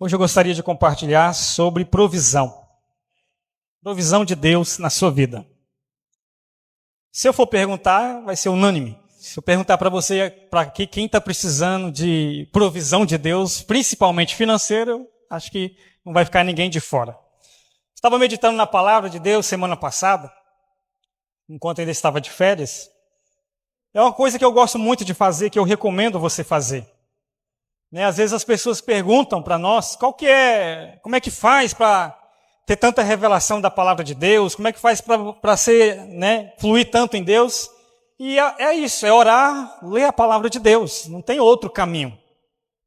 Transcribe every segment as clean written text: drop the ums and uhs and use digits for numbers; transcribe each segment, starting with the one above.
Hoje eu gostaria de compartilhar sobre provisão. Provisão de Deus na sua vida. Se eu for perguntar, vai ser unânime. Se eu perguntar para você, para quem está precisando de provisão de Deus, principalmente financeira, acho que não vai ficar ninguém de fora. Estava meditando na palavra de Deus semana passada, enquanto ainda estava de férias. É uma coisa que eu gosto muito de fazer, que eu recomendo você fazer. Às vezes as pessoas perguntam para nós como é que faz para ter tanta revelação da palavra de Deus, como é que faz para fluir tanto em Deus. E é isso, é orar, ler a palavra de Deus, não tem outro caminho.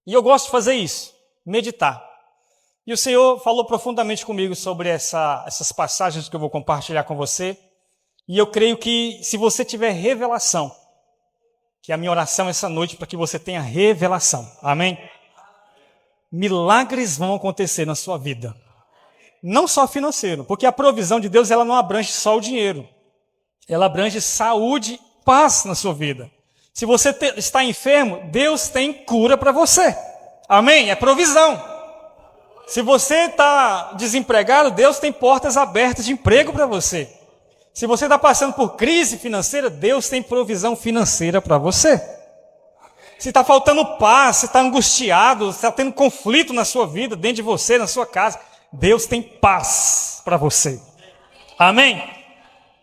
E eu gosto de fazer isso, meditar. E o Senhor falou profundamente comigo sobre essas passagens que eu vou compartilhar com você. E eu creio que se você tiver revelação, que é a minha oração essa noite para que você tenha revelação. Amém? Milagres vão acontecer na sua vida. Não só financeiro, porque a provisão de Deus ela não abrange só o dinheiro. Ela abrange saúde, paz na sua vida. Se você está enfermo, Deus tem cura para você. Amém? É provisão. Se você está desempregado, Deus tem portas abertas de emprego para você. Se você está passando por crise financeira, Deus tem provisão financeira para você. Se está faltando paz, se está angustiado, se está tendo conflito na sua vida, dentro de você, na sua casa, Deus tem paz para você. Amém?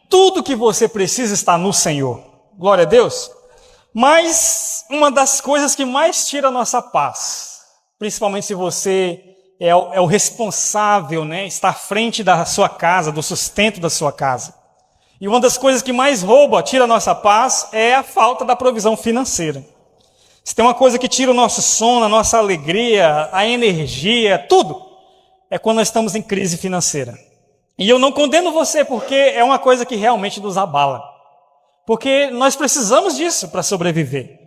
Tudo que você precisa está no Senhor. Glória a Deus. Mas uma das coisas que mais tira a nossa paz, principalmente se você é o responsável, está à frente da sua casa, do sustento da sua casa. E uma das coisas que mais tira a nossa paz é a falta da provisão financeira. Se tem uma coisa que tira o nosso sono, a nossa alegria, a energia, tudo, é quando nós estamos em crise financeira. E eu não condeno você, porque é uma coisa que realmente nos abala. Porque nós precisamos disso para sobreviver.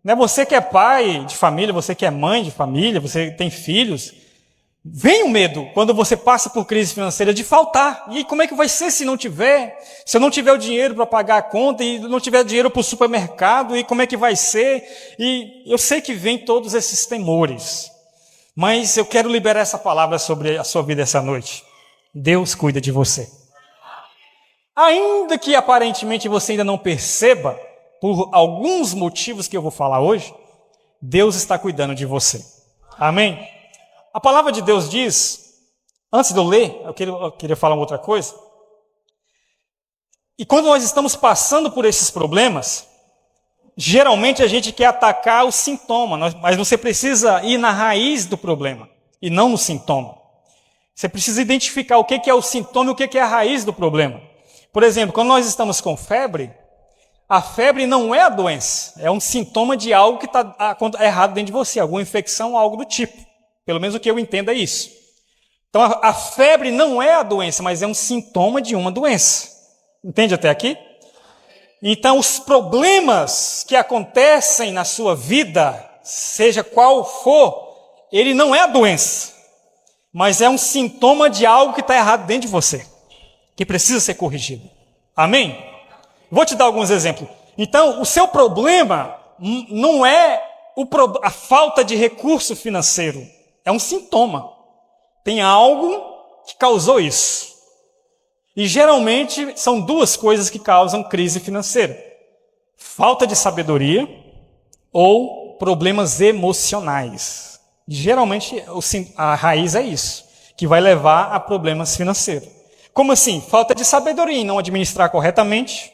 Você que é pai de família, você que é mãe de família, você tem filhos, vem o medo, quando você passa por crise financeira, de faltar. E como é que vai ser se não tiver? Se eu não tiver o dinheiro para pagar a conta e não tiver dinheiro para o supermercado, e como é que vai ser? E eu sei que vem todos esses temores. Mas eu quero liberar essa palavra sobre a sua vida essa noite. Deus cuida de você. Ainda que aparentemente você ainda não perceba, por alguns motivos que eu vou falar hoje, Deus está cuidando de você. Amém? A palavra de Deus diz, antes de eu ler, eu queria falar uma outra coisa. E quando nós estamos passando por esses problemas, geralmente a gente quer atacar o sintoma, mas você precisa ir na raiz do problema, e não no sintoma. Você precisa identificar o que é o sintoma e o que é a raiz do problema. Por exemplo, quando nós estamos com febre, a febre não é a doença, é um sintoma de algo que está errado dentro de você, alguma infecção, algo do tipo. Pelo menos o que eu entendo é isso. Então, a febre não é a doença, mas é um sintoma de uma doença. Entende até aqui? Então, os problemas que acontecem na sua vida, seja qual for, ele não é a doença, mas é um sintoma de algo que está errado dentro de você, que precisa ser corrigido. Amém? Vou te dar alguns exemplos. Então, o seu problema não é a falta de recurso financeiro. É um sintoma. Tem algo que causou isso. E geralmente são duas coisas que causam crise financeira: falta de sabedoria ou problemas emocionais. Geralmente a raiz é isso, que vai levar a problemas financeiros. Como assim? Falta de sabedoria em não administrar corretamente,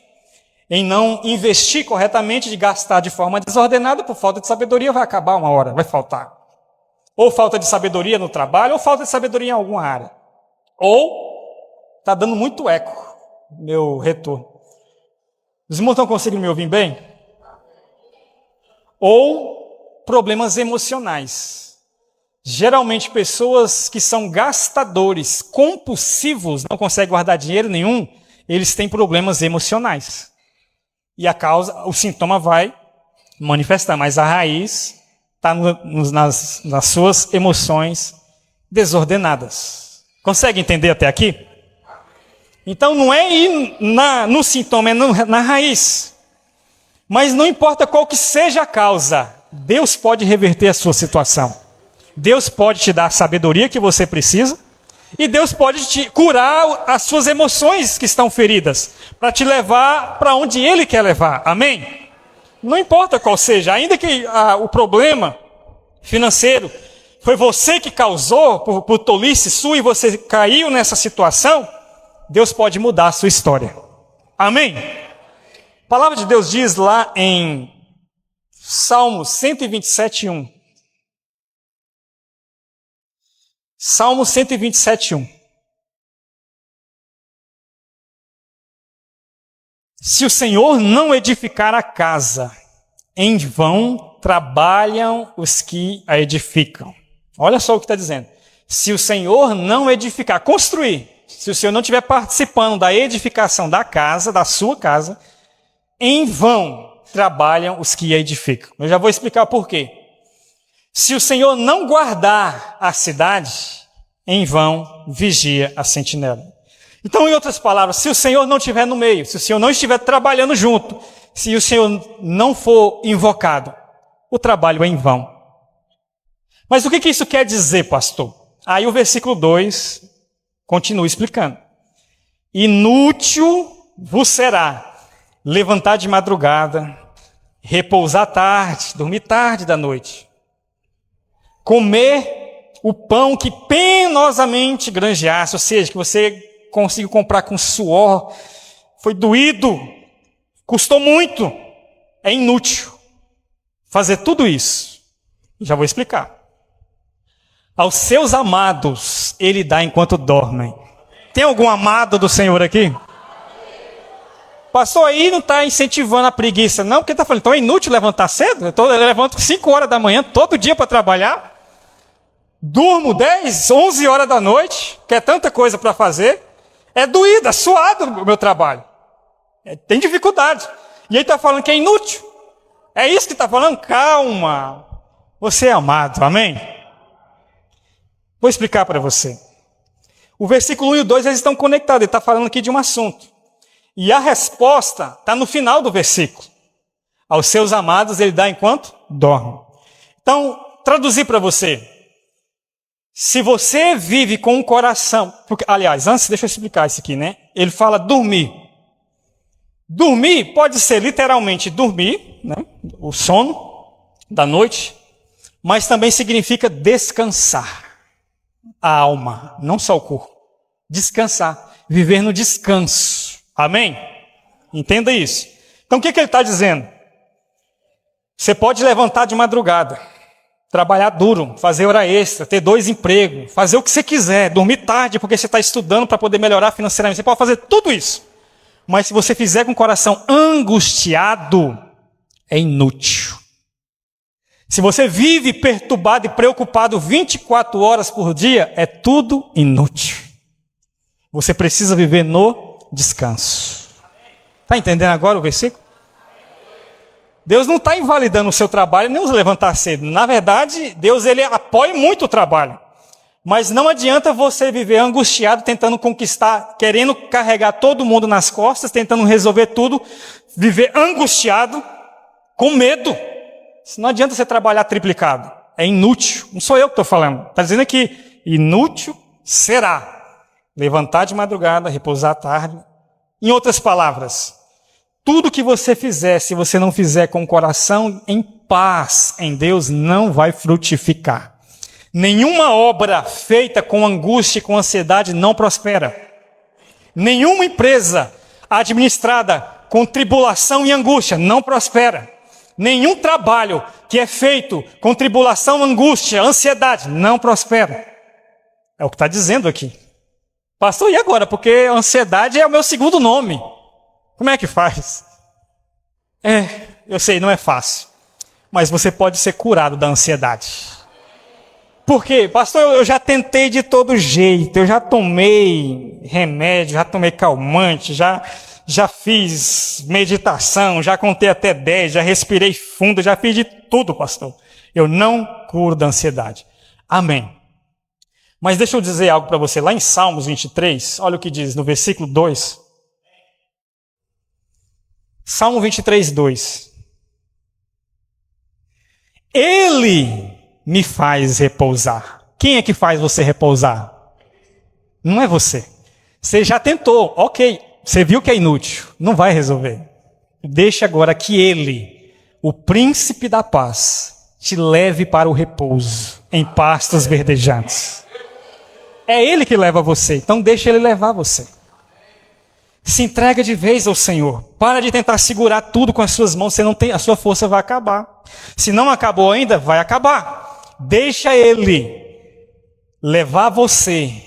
em não investir corretamente, de gastar de forma desordenada. Por falta de sabedoria vai acabar uma hora, vai faltar. Ou falta de sabedoria no trabalho, ou falta de sabedoria em alguma área. Ou está dando muito eco, meu retorno. Os irmãos estão conseguindo me ouvir bem? Ou problemas emocionais. Geralmente pessoas que são gastadores, compulsivos, não conseguem guardar dinheiro nenhum, eles têm problemas emocionais. E o sintoma vai manifestar, mas a raiz está nas suas emoções desordenadas. Consegue entender até aqui? Então não é ir no sintoma, é na raiz. Mas não importa qual que seja a causa, Deus pode reverter a sua situação. Deus pode te dar a sabedoria que você precisa, e Deus pode te curar as suas emoções que estão feridas, para te levar para onde Ele quer levar. Amém? Não importa qual seja, ainda que o problema financeiro foi você que causou por tolice sua e você caiu nessa situação, Deus pode mudar a sua história. Amém? A palavra de Deus diz lá em Salmo 127, 1. Salmo 127, 1. Se o Senhor não edificar a casa, em vão trabalham os que a edificam. Olha só o que está dizendo. Se o Senhor não edificar, construir, se o Senhor não estiver participando da edificação da casa, da sua casa, em vão trabalham os que a edificam. Eu já vou explicar por quê. Se o Senhor não guardar a cidade, em vão vigia a sentinela. Então, em outras palavras, se o Senhor não estiver no meio, se o Senhor não estiver trabalhando junto, se o Senhor não for invocado, o trabalho é em vão. Mas o que isso quer dizer, pastor? Aí o versículo 2 continua explicando. Inútil vos será levantar de madrugada, repousar tarde, dormir tarde da noite, comer o pão que penosamente granjeasse, ou seja, que você conseguiu comprar com suor, foi doído, custou muito, é inútil fazer tudo isso. Já vou explicar. Aos seus amados ele dá enquanto dormem. Tem algum amado do Senhor aqui? Pastor, aí não está incentivando a preguiça, não, porque está falando, então é inútil levantar cedo? Eu levanto 5 horas da manhã, todo dia para trabalhar, durmo 10, 11 horas da noite, que é tanta coisa para fazer, é doído, é suado o meu trabalho, tem dificuldade, e aí está falando que é inútil, é isso que está falando? Calma, você é amado, amém? Vou explicar para você. O versículo 1 e o 2 eles estão conectados, ele está falando aqui de um assunto. E a resposta está no final do versículo. Aos seus amados ele dá enquanto dorme. Então, traduzir para você. Se você vive com um coração... Porque, aliás, antes, deixa eu explicar isso aqui, né? Ele fala dormir. Dormir pode ser literalmente dormir, né? O sono da noite, mas também significa descansar a alma, não só o corpo. Descansar, viver no descanso. Amém? Entenda isso. Então, o que ele está dizendo? Você pode levantar de madrugada, trabalhar duro, fazer hora extra, ter 2 empregos, fazer o que você quiser, dormir tarde porque você está estudando para poder melhorar financeiramente. Você pode fazer tudo isso. Mas se você fizer com o coração angustiado, é inútil. Se você vive perturbado e preocupado 24 horas por dia, é tudo inútil. Você precisa viver no descanso. Está entendendo agora o versículo? Deus não está invalidando o seu trabalho, nem os levantar cedo. Na verdade, Deus ele apoia muito o trabalho. Mas não adianta você viver angustiado, tentando conquistar, querendo carregar todo mundo nas costas, tentando resolver tudo, viver angustiado, com medo. Não adianta você trabalhar triplicado. É inútil. Não sou eu que estou falando. Está dizendo aqui, inútil será levantar de madrugada, repousar à tarde. Em outras palavras, tudo que você fizer, se você não fizer com o coração em paz em Deus, não vai frutificar. Nenhuma obra feita com angústia e com ansiedade não prospera. Nenhuma empresa administrada com tribulação e angústia não prospera. Nenhum trabalho que é feito com tribulação, angústia, ansiedade, não prospera. É o que está dizendo aqui. Pastor, e agora? Porque ansiedade é o meu segundo nome. Como é que faz? Eu sei, não é fácil. Mas você pode ser curado da ansiedade. Por quê? Pastor, eu já tentei de todo jeito. Eu já tomei remédio, já tomei calmante, já fiz meditação, já contei até 10, já respirei fundo, já fiz de tudo, pastor. Eu não curo da ansiedade. Amém. Mas deixa eu dizer algo para você. Lá em Salmos 23, olha o que diz no versículo 2. Salmo 23, 2. Ele me faz repousar. Quem é que faz você repousar? Não é você. Você já tentou, ok. Você viu que é inútil, não vai resolver. Deixa agora que Ele, o príncipe da paz, te leve para o repouso, em pastos verdejantes. É Ele que leva você, então deixa Ele levar você. Se entrega de vez ao Senhor. Para de tentar segurar tudo com as suas mãos, a sua força vai acabar. Se não acabou ainda, vai acabar. Deixa Ele levar você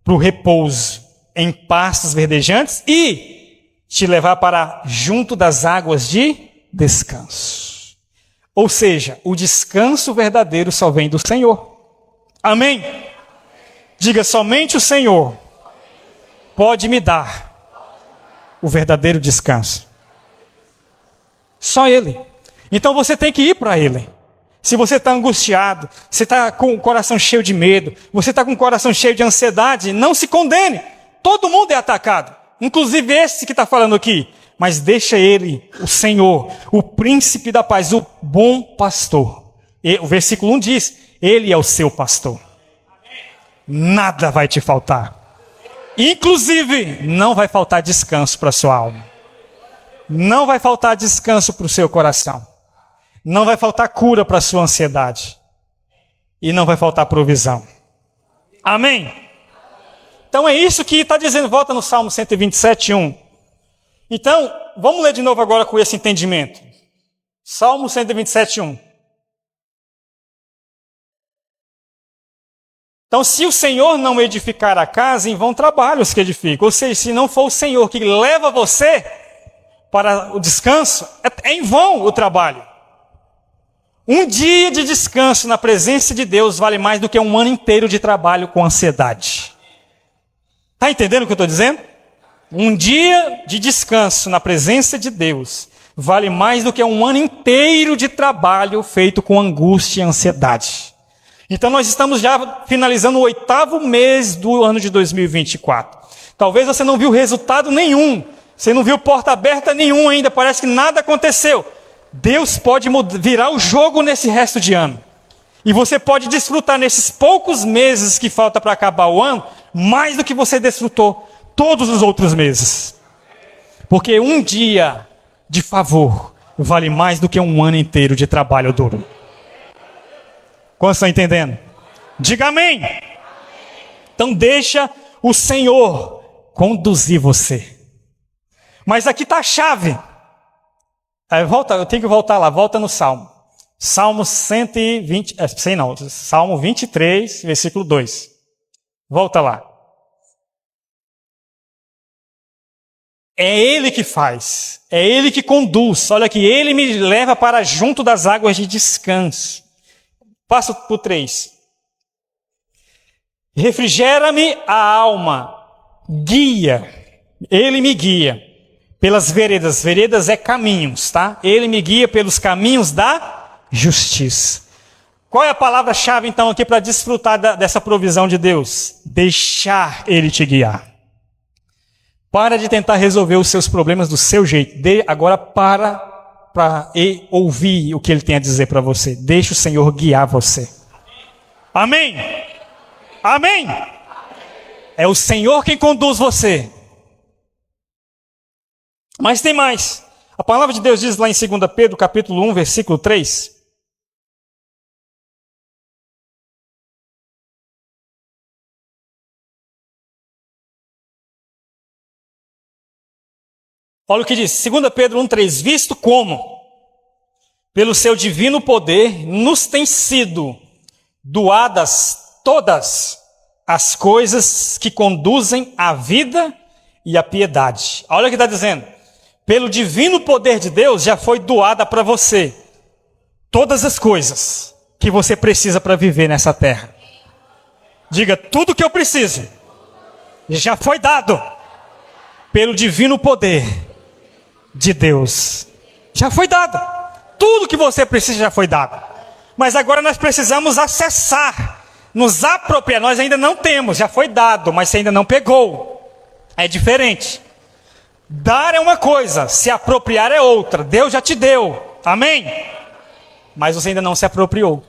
para o repouso, em pastos verdejantes e te levar para junto das águas de descanso. Ou seja, o descanso verdadeiro só vem do Senhor. Amém? Diga, somente o Senhor pode me dar o verdadeiro descanso. Só Ele. Então você tem que ir para Ele. Se você está angustiado, você está com o coração cheio de medo, você está com o coração cheio de ansiedade, não se condene. Todo mundo é atacado, inclusive esse que está falando aqui. Mas deixa Ele, o Senhor, o príncipe da paz, o bom pastor. E o versículo 1 diz, Ele é o seu pastor. Nada vai te faltar. Inclusive, não vai faltar descanso para a sua alma. Não vai faltar descanso para o seu coração. Não vai faltar cura para a sua ansiedade. E não vai faltar provisão. Amém? Então é isso que está dizendo, volta no Salmo 127, 1. Então, vamos ler de novo agora com esse entendimento. Salmo 127, 1. Então, se o Senhor não edificar a casa, em vão trabalham os que edificam. Ou seja, se não for o Senhor que leva você para o descanso, é em vão o trabalho. Um dia de descanso na presença de Deus vale mais do que um ano inteiro de trabalho com ansiedade. Está entendendo o que eu estou dizendo? Um dia de descanso na presença de Deus vale mais do que um ano inteiro de trabalho feito com angústia e ansiedade. Então nós estamos já finalizando o 8º mês do ano de 2024. Talvez você não viu resultado nenhum. Você não viu porta aberta nenhum ainda. Parece que nada aconteceu. Deus pode virar o jogo nesse resto de ano. E você pode desfrutar nesses poucos meses que falta para acabar o ano, mais do que você desfrutou todos os outros meses. Porque um dia de favor vale mais do que um ano inteiro de trabalho duro. Quantos estão entendendo? Diga amém. Então deixa o Senhor conduzir você. Mas aqui está a chave. Eu tenho que voltar lá, volta no Salmo. Salmo 120, Salmo 23, versículo 2. Volta lá. É Ele que faz, é Ele que conduz. Olha aqui, Ele me leva para junto das águas de descanso. Passo para o 3. Refrigera-me a alma, guia, Ele me guia pelas veredas. Veredas é caminhos, tá? Ele me guia pelos caminhos da justiça. Qual é a palavra-chave então aqui para desfrutar dessa provisão de Deus? Deixar Ele te guiar. Para de tentar resolver os seus problemas do seu jeito. Agora para ouvir o que Ele tem a dizer para você. Deixa o Senhor guiar você. Amém? Amém? É o Senhor quem conduz você. Mas tem mais. A palavra de Deus diz lá em 2 Pedro, capítulo 1, versículo 3. Olha o que diz, 2 Pedro 1, 3. Visto como, pelo seu divino poder, nos tem sido doadas todas as coisas que conduzem à vida e à piedade. Olha o que está dizendo. Pelo divino poder de Deus, já foi doada para você todas as coisas que você precisa para viver nessa terra. Diga, tudo que eu preciso já foi dado pelo divino poder de Deus. Já foi dado. Tudo que você precisa já foi dado. Mas agora nós precisamos acessar, nos apropriar. Nós ainda não temos, já foi dado, mas você ainda não pegou. É diferente. Dar é uma coisa, se apropriar é outra. Deus já te deu. Amém? Mas você ainda não se apropriou.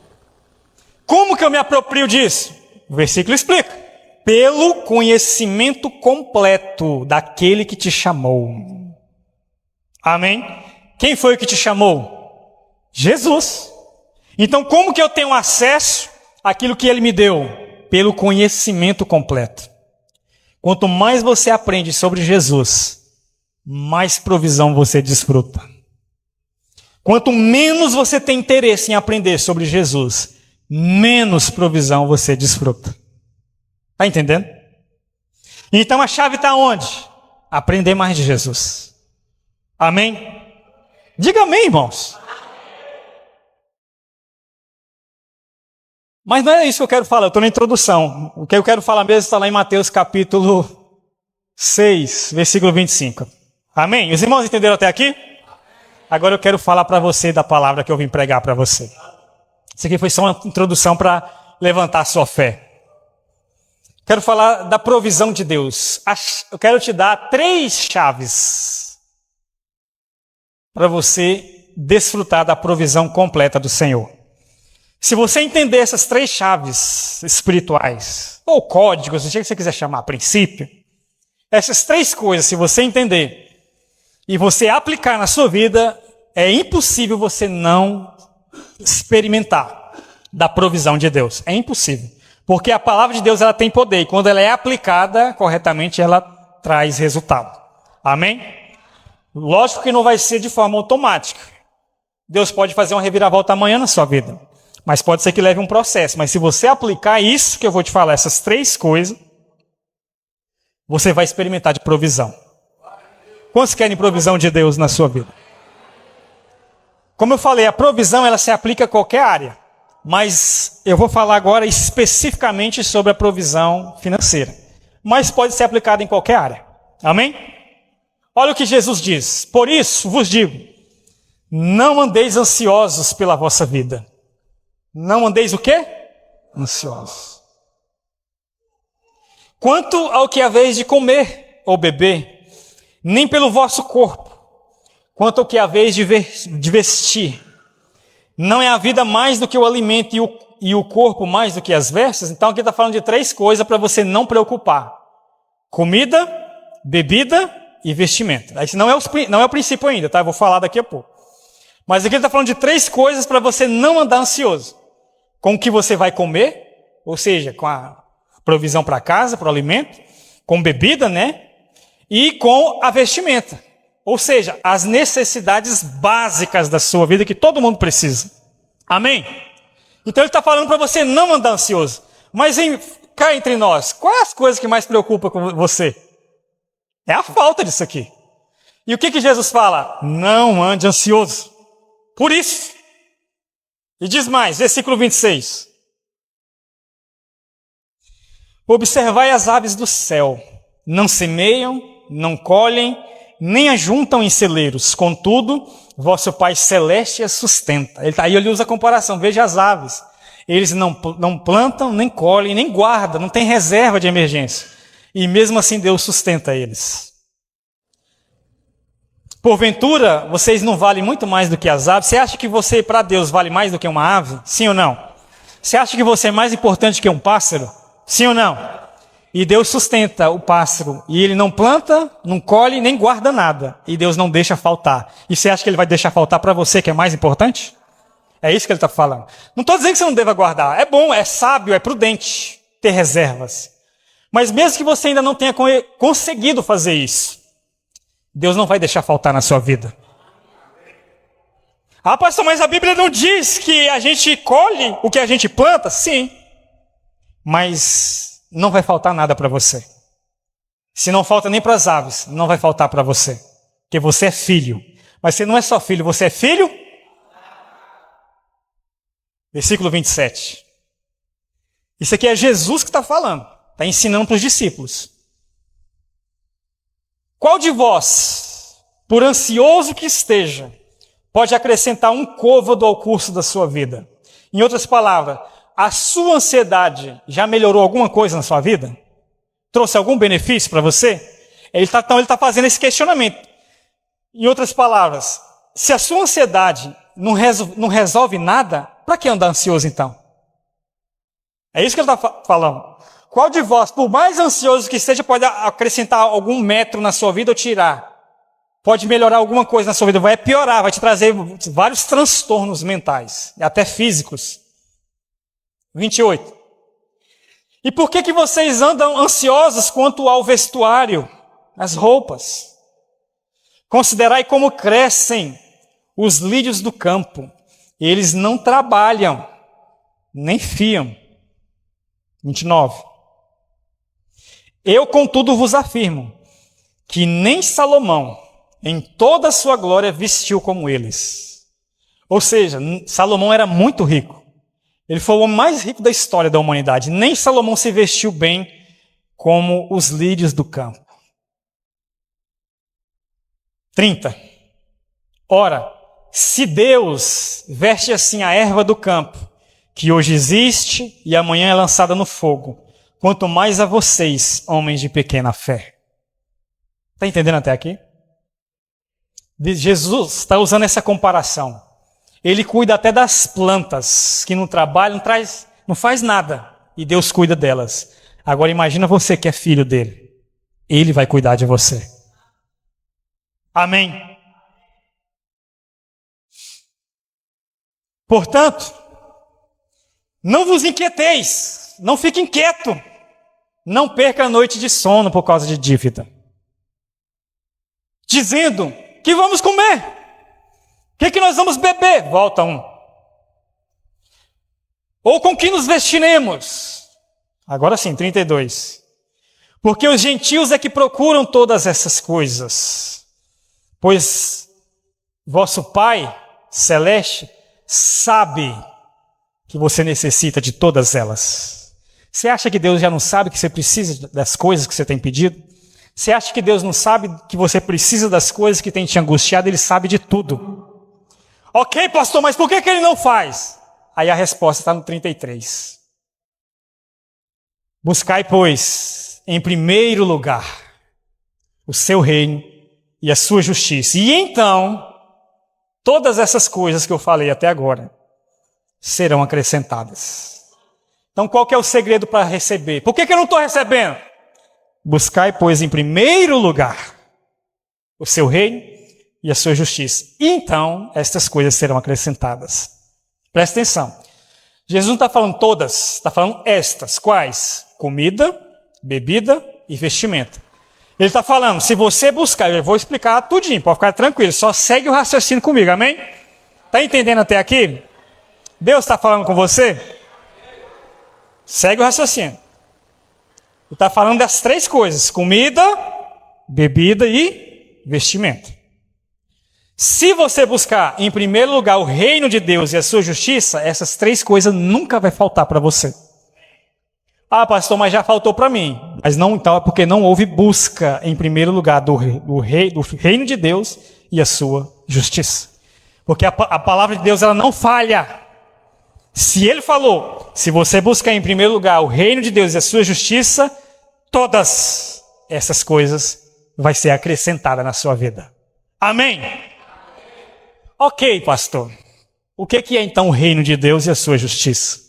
Como que eu me aproprio disso? O versículo explica. Pelo conhecimento completo daquele que te chamou. Amém? Quem foi o que te chamou? Jesus. Então, como que eu tenho acesso àquilo que Ele me deu? Pelo conhecimento completo. Quanto mais você aprende sobre Jesus, mais provisão você desfruta. Quanto menos você tem interesse em aprender sobre Jesus, menos provisão você desfruta. Está entendendo? Então a chave está onde? Aprender mais de Jesus. Amém? Diga amém, irmãos. Mas não é isso que eu quero falar, eu estou na introdução. O que eu quero falar mesmo está lá em Mateus capítulo 6, versículo 25. Amém? Os irmãos entenderam até aqui? Agora eu quero falar para você da palavra que eu vim pregar para você. Isso aqui foi só uma introdução para levantar a sua fé. Quero falar da provisão de Deus. Eu quero te dar 3 chaves para você desfrutar da provisão completa do Senhor. Se você entender essas 3 chaves espirituais, ou códigos, do jeito que você quiser chamar, princípio, essas 3 coisas, se você entender e você aplicar na sua vida, é impossível você não experimentar da provisão de Deus. É impossível. Porque a palavra de Deus ela tem poder. E quando ela é aplicada corretamente, ela traz resultado. Amém? Lógico que não vai ser de forma automática. Deus pode fazer uma reviravolta amanhã na sua vida. Mas pode ser que leve um processo. Mas se você aplicar isso que eu vou te falar, essas 3 coisas, você vai experimentar de provisão. Quantos querem provisão de Deus na sua vida? Como eu falei, a provisão ela se aplica a qualquer área. Mas eu vou falar agora especificamente sobre a provisão financeira. Mas pode ser aplicada em qualquer área. Amém? Olha o que Jesus diz. Por isso vos digo, não andeis ansiosos pela vossa vida. Não andeis o quê? Ansiosos. Quanto ao que haveis de comer ou beber, nem pelo vosso corpo, quanto ao que haveis de vestir. Não é a vida mais do que o alimento e o corpo mais do que as vestes? Então aqui está falando de 3 coisas para você não preocupar. Comida, bebida e vestimento. Esse não é o princípio ainda, tá? Eu vou falar daqui a pouco. Mas aqui ele está falando de 3 coisas para você não andar ansioso. Com o que você vai comer, ou seja, com a provisão para casa, para o alimento, com bebida, né? E com a vestimenta. Ou seja, as necessidades básicas da sua vida que todo mundo precisa. Amém? Então ele está falando para você não andar ansioso. Mas cá entre nós, quais as coisas que mais preocupam com você? É a falta disso aqui. E o que Jesus fala? Não ande ansioso. Por isso. E diz mais, versículo 26. Observai as aves do céu. Não semeiam, não colhem, nem ajuntam em celeiros. Contudo, vosso Pai Celeste as sustenta. Aí ele usa a comparação. Veja as aves. Eles não plantam, nem colhem, nem guardam. Não tem reserva de emergência. E mesmo assim Deus sustenta eles. Porventura, vocês não valem muito mais do que as aves? Você acha que você, para Deus, vale mais do que uma ave? Sim ou não? Você acha que você é mais importante que um pássaro? Sim ou não? E Deus sustenta o pássaro. E ele não planta, não colhe, nem guarda nada. E Deus não deixa faltar. E você acha que ele vai deixar faltar para você, que é mais importante? É isso que ele está falando. Não estou dizendo que você não deva guardar. É bom, é sábio, é prudente ter reservas. Mas mesmo que você ainda não tenha conseguido fazer isso, Deus não vai deixar faltar na sua vida. Ah, pastor, mas a Bíblia não diz que a gente colhe o que a gente planta? Sim. Mas não vai faltar nada para você. Se não falta nem para as aves, não vai faltar para você. Porque você é filho. Mas você não é só filho, você é filho? Versículo 27. Isso aqui é Jesus que está falando. Está ensinando para os discípulos. Qual de vós, por ansioso que esteja, pode acrescentar um côvado ao curso da sua vida? Em outras palavras, a sua ansiedade já melhorou alguma coisa na sua vida? Trouxe algum benefício para você? Então ele está fazendo esse questionamento. Em outras palavras, se a sua ansiedade não resolve nada, para que andar ansioso então? É isso que ele está falando. Qual de vós, por mais ansioso que seja, pode acrescentar algum metro na sua vida ou tirar? Pode melhorar alguma coisa na sua vida, vai piorar, vai te trazer vários transtornos mentais, até físicos. 28. E por que vocês andam ansiosos quanto ao vestuário, as roupas? Considerai como crescem os lírios do campo. Eles não trabalham, nem fiam. 29. Eu, contudo, vos afirmo que nem Salomão, em toda a sua glória, vestiu como eles. Ou seja, Salomão era muito rico. Ele foi o homem mais rico da história da humanidade. Nem Salomão se vestiu bem como os lírios do campo. 30. Ora, se Deus veste assim a erva do campo, que hoje existe e amanhã é lançada no fogo, quanto mais a vocês, homens de pequena fé. Está entendendo até aqui? Jesus está usando essa comparação. Ele cuida até das plantas, que não trabalham, não faz nada. E Deus cuida delas. Agora imagina você que é filho dele. Ele vai cuidar de você. Amém? Portanto, não vos inquieteis, não fique inquieto. Não perca a noite de sono por causa de dívida. Dizendo, que vamos comer? O que nós vamos beber? Volta 1. Ou com que nos vestiremos? Agora sim, 32. Porque os gentios é que procuram todas essas coisas. Pois vosso Pai Celeste sabe que você necessita de todas elas. Você acha que Deus já não sabe que você precisa das coisas que você tem pedido? Você acha que Deus não sabe que você precisa das coisas que tem te angustiado? Ele sabe de tudo. Ok, pastor, mas por que ele não faz? Aí a resposta está no 33. Buscai, pois, em primeiro lugar, o seu reino e a sua justiça. E então, todas essas coisas que eu falei até agora serão acrescentadas. Então, qual que é o segredo para receber? Por que eu não estou recebendo? Buscai, pois, em primeiro lugar, o seu reino e a sua justiça. E então, estas coisas serão acrescentadas. Presta atenção. Jesus não está falando todas, está falando estas. Quais? Comida, bebida e vestimenta. Ele está falando, se você buscar, eu vou explicar tudinho, pode ficar tranquilo, só segue o raciocínio comigo, amém? Está entendendo até aqui? Deus está falando com você? Segue o raciocínio. Ele está falando das 3 coisas, comida, bebida e vestimenta. Se você buscar, em primeiro lugar, o reino de Deus e a sua justiça, essas 3 coisas nunca vai faltar para você. Ah, pastor, mas já faltou para mim. Mas não, então é porque não houve busca, em primeiro lugar, do reino de Deus e a sua justiça. Porque a palavra de Deus, ela não falha. Se ele falou, se você buscar em primeiro lugar o reino de Deus e a sua justiça, todas essas coisas vai ser acrescentada na sua vida. Amém? Ok, pastor. O que é então o reino de Deus e a sua justiça?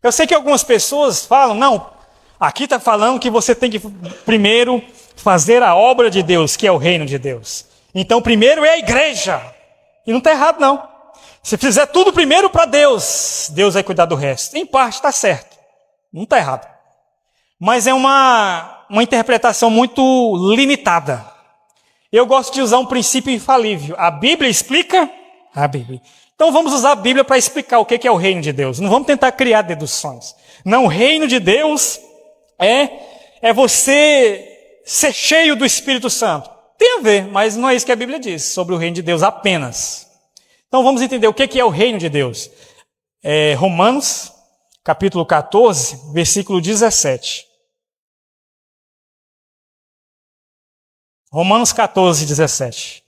Eu sei que algumas pessoas falam, não, aqui está falando que você tem que primeiro fazer a obra de Deus, que é o reino de Deus. Então primeiro é a igreja. E não está errado não. Se fizer tudo primeiro para Deus, Deus vai cuidar do resto. Em parte está certo. Não está errado. Mas é uma interpretação muito limitada. Eu gosto de usar um princípio infalível. A Bíblia explica a Bíblia. Então vamos usar a Bíblia para explicar o que é o reino de Deus. Não vamos tentar criar deduções. Não, o reino de Deus é você ser cheio do Espírito Santo. Tem a ver, mas não é isso que a Bíblia diz sobre o reino de Deus apenas. Então vamos entender o que é o reino de Deus. Romanos, capítulo 14, versículo 17. Romanos 14, 17.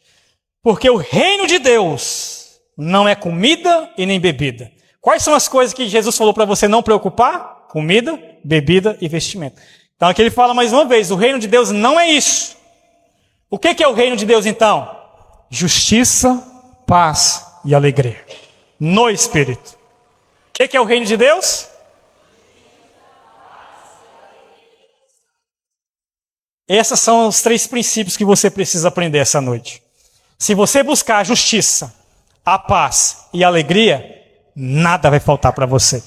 Porque o reino de Deus não é comida e nem bebida. Quais são as coisas que Jesus falou para você não preocupar? Comida, bebida e vestimento. Então aqui ele fala mais uma vez, o reino de Deus não é isso. O que é o reino de Deus então? Justiça, paz e alegria no Espírito. O que é o reino de Deus? Esses são os 3 princípios que você precisa aprender essa noite. Se você buscar a justiça, a paz e a alegria, nada vai faltar para você.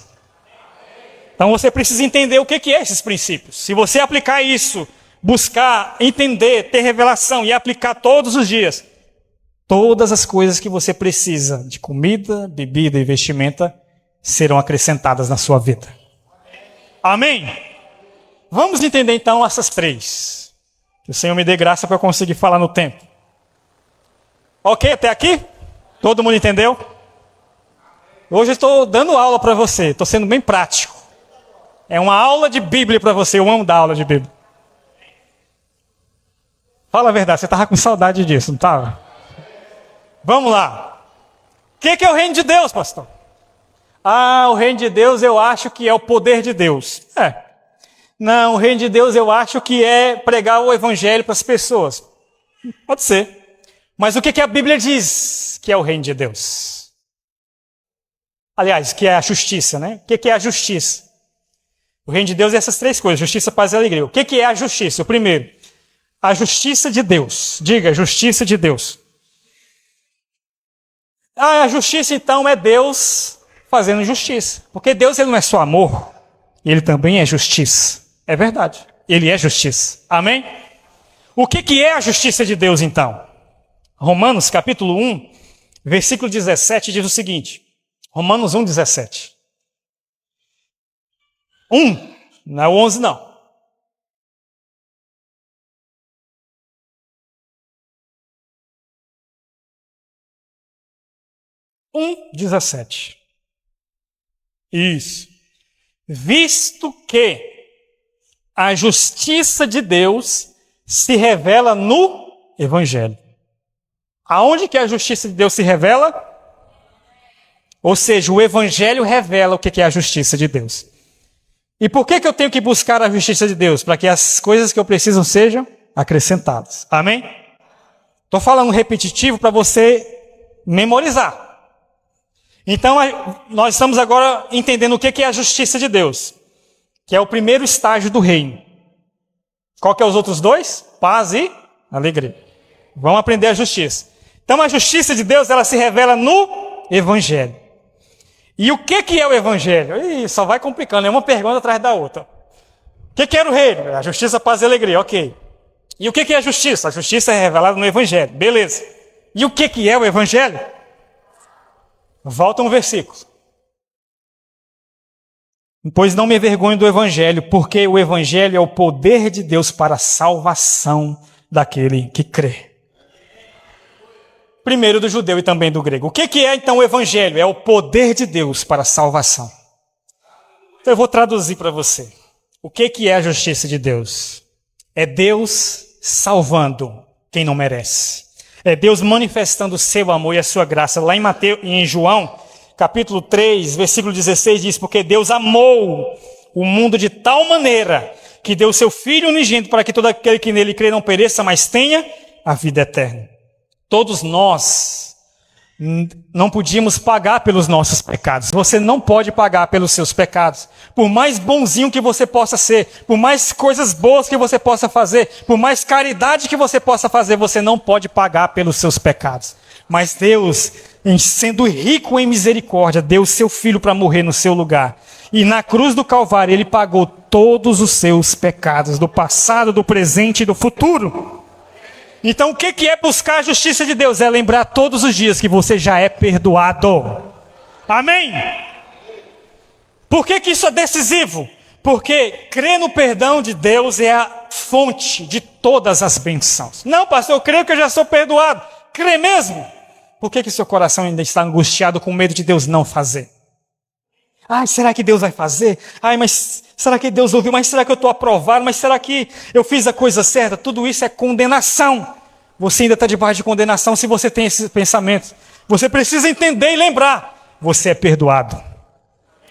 Então você precisa entender o que é esses princípios. Se você aplicar isso, buscar, entender, ter revelação e aplicar todos os dias, todas as coisas que você precisa de comida, bebida e vestimenta serão acrescentadas na sua vida. Amém? Vamos entender então essas 3. Que o Senhor me dê graça para eu conseguir falar no tempo. Ok até aqui? Todo mundo entendeu? Hoje eu estou dando aula para você, estou sendo bem prático. É uma aula de Bíblia para você, eu amo dar aula de Bíblia. Fala a verdade, você estava com saudade disso, não estava? Vamos lá. O que é o reino de Deus, pastor? O reino de Deus eu acho que é o poder de Deus. Não, o reino de Deus eu acho que é pregar o evangelho para as pessoas. Pode ser. Mas o que a Bíblia diz que é o reino de Deus? Aliás, que é a justiça, né? O que é a justiça? O reino de Deus é essas 3 coisas, justiça, paz e alegria. O que é a justiça? O primeiro, a justiça de Deus. Diga, justiça de Deus. A justiça então é Deus fazendo justiça. Porque Deus ele não é só amor, ele também é justiça. É verdade, ele é justiça. Amém? O que é a justiça de Deus então? Romanos capítulo 1, versículo 17 diz o seguinte. Romanos 1, 17. 1, não é o 11 não. 1, 17. Isso. Visto que a justiça de Deus se revela no Evangelho. Aonde que a justiça de Deus se revela? Ou seja, o Evangelho revela o que é a justiça de Deus. E por que eu tenho que buscar a justiça de Deus? Para que as coisas que eu preciso sejam acrescentadas. Amém? Estou falando repetitivo para você memorizar. Então, nós estamos agora entendendo o que é a justiça de Deus, que é o primeiro estágio do reino. Qual que é os outros 2? Paz e alegria. Vamos aprender a justiça. Então, a justiça de Deus, ela se revela no Evangelho. E o que é o Evangelho? Ih, só vai complicando, é uma pergunta atrás da outra. O que era o reino? A justiça, paz e alegria, ok. E o que é a justiça? A justiça é revelada no Evangelho, beleza. E o que é o Evangelho? Volta um versículo. Pois não me envergonho do Evangelho, porque o Evangelho é o poder de Deus para a salvação daquele que crê. Primeiro do judeu e também do grego. O que é então o Evangelho? É o poder de Deus para a salvação. Então eu vou traduzir para você. O que é a justiça de Deus? É Deus salvando quem não merece. É Deus manifestando o seu amor e a sua graça. Lá em João, capítulo 3, versículo 16, diz: porque Deus amou o mundo de tal maneira que deu seu Filho unigênito para que todo aquele que nele crê não pereça, mas tenha a vida eterna. Todos nós não podíamos pagar pelos nossos pecados. Você não pode pagar pelos seus pecados. Por mais bonzinho que você possa ser, por mais coisas boas que você possa fazer, por mais caridade que você possa fazer, você não pode pagar pelos seus pecados. Mas Deus, sendo rico em misericórdia, deu seu Filho para morrer no seu lugar. E na cruz do Calvário, Ele pagou todos os seus pecados, do passado, do presente e do futuro. Então o que é buscar a justiça de Deus? É lembrar todos os dias que você já é perdoado. Amém? Por que isso é decisivo? Porque crer no perdão de Deus é a fonte de todas as bênçãos. Não, pastor, eu creio que eu já sou perdoado. Crê mesmo? Por que seu coração ainda está angustiado com medo de Deus não fazer? Ai, será que Deus vai fazer? Ai, mas será que Deus ouviu? Mas será que eu estou aprovado? Mas será que eu fiz a coisa certa? Tudo isso é condenação. Você ainda está debaixo de condenação se você tem esses pensamentos. Você precisa entender e lembrar. Você é perdoado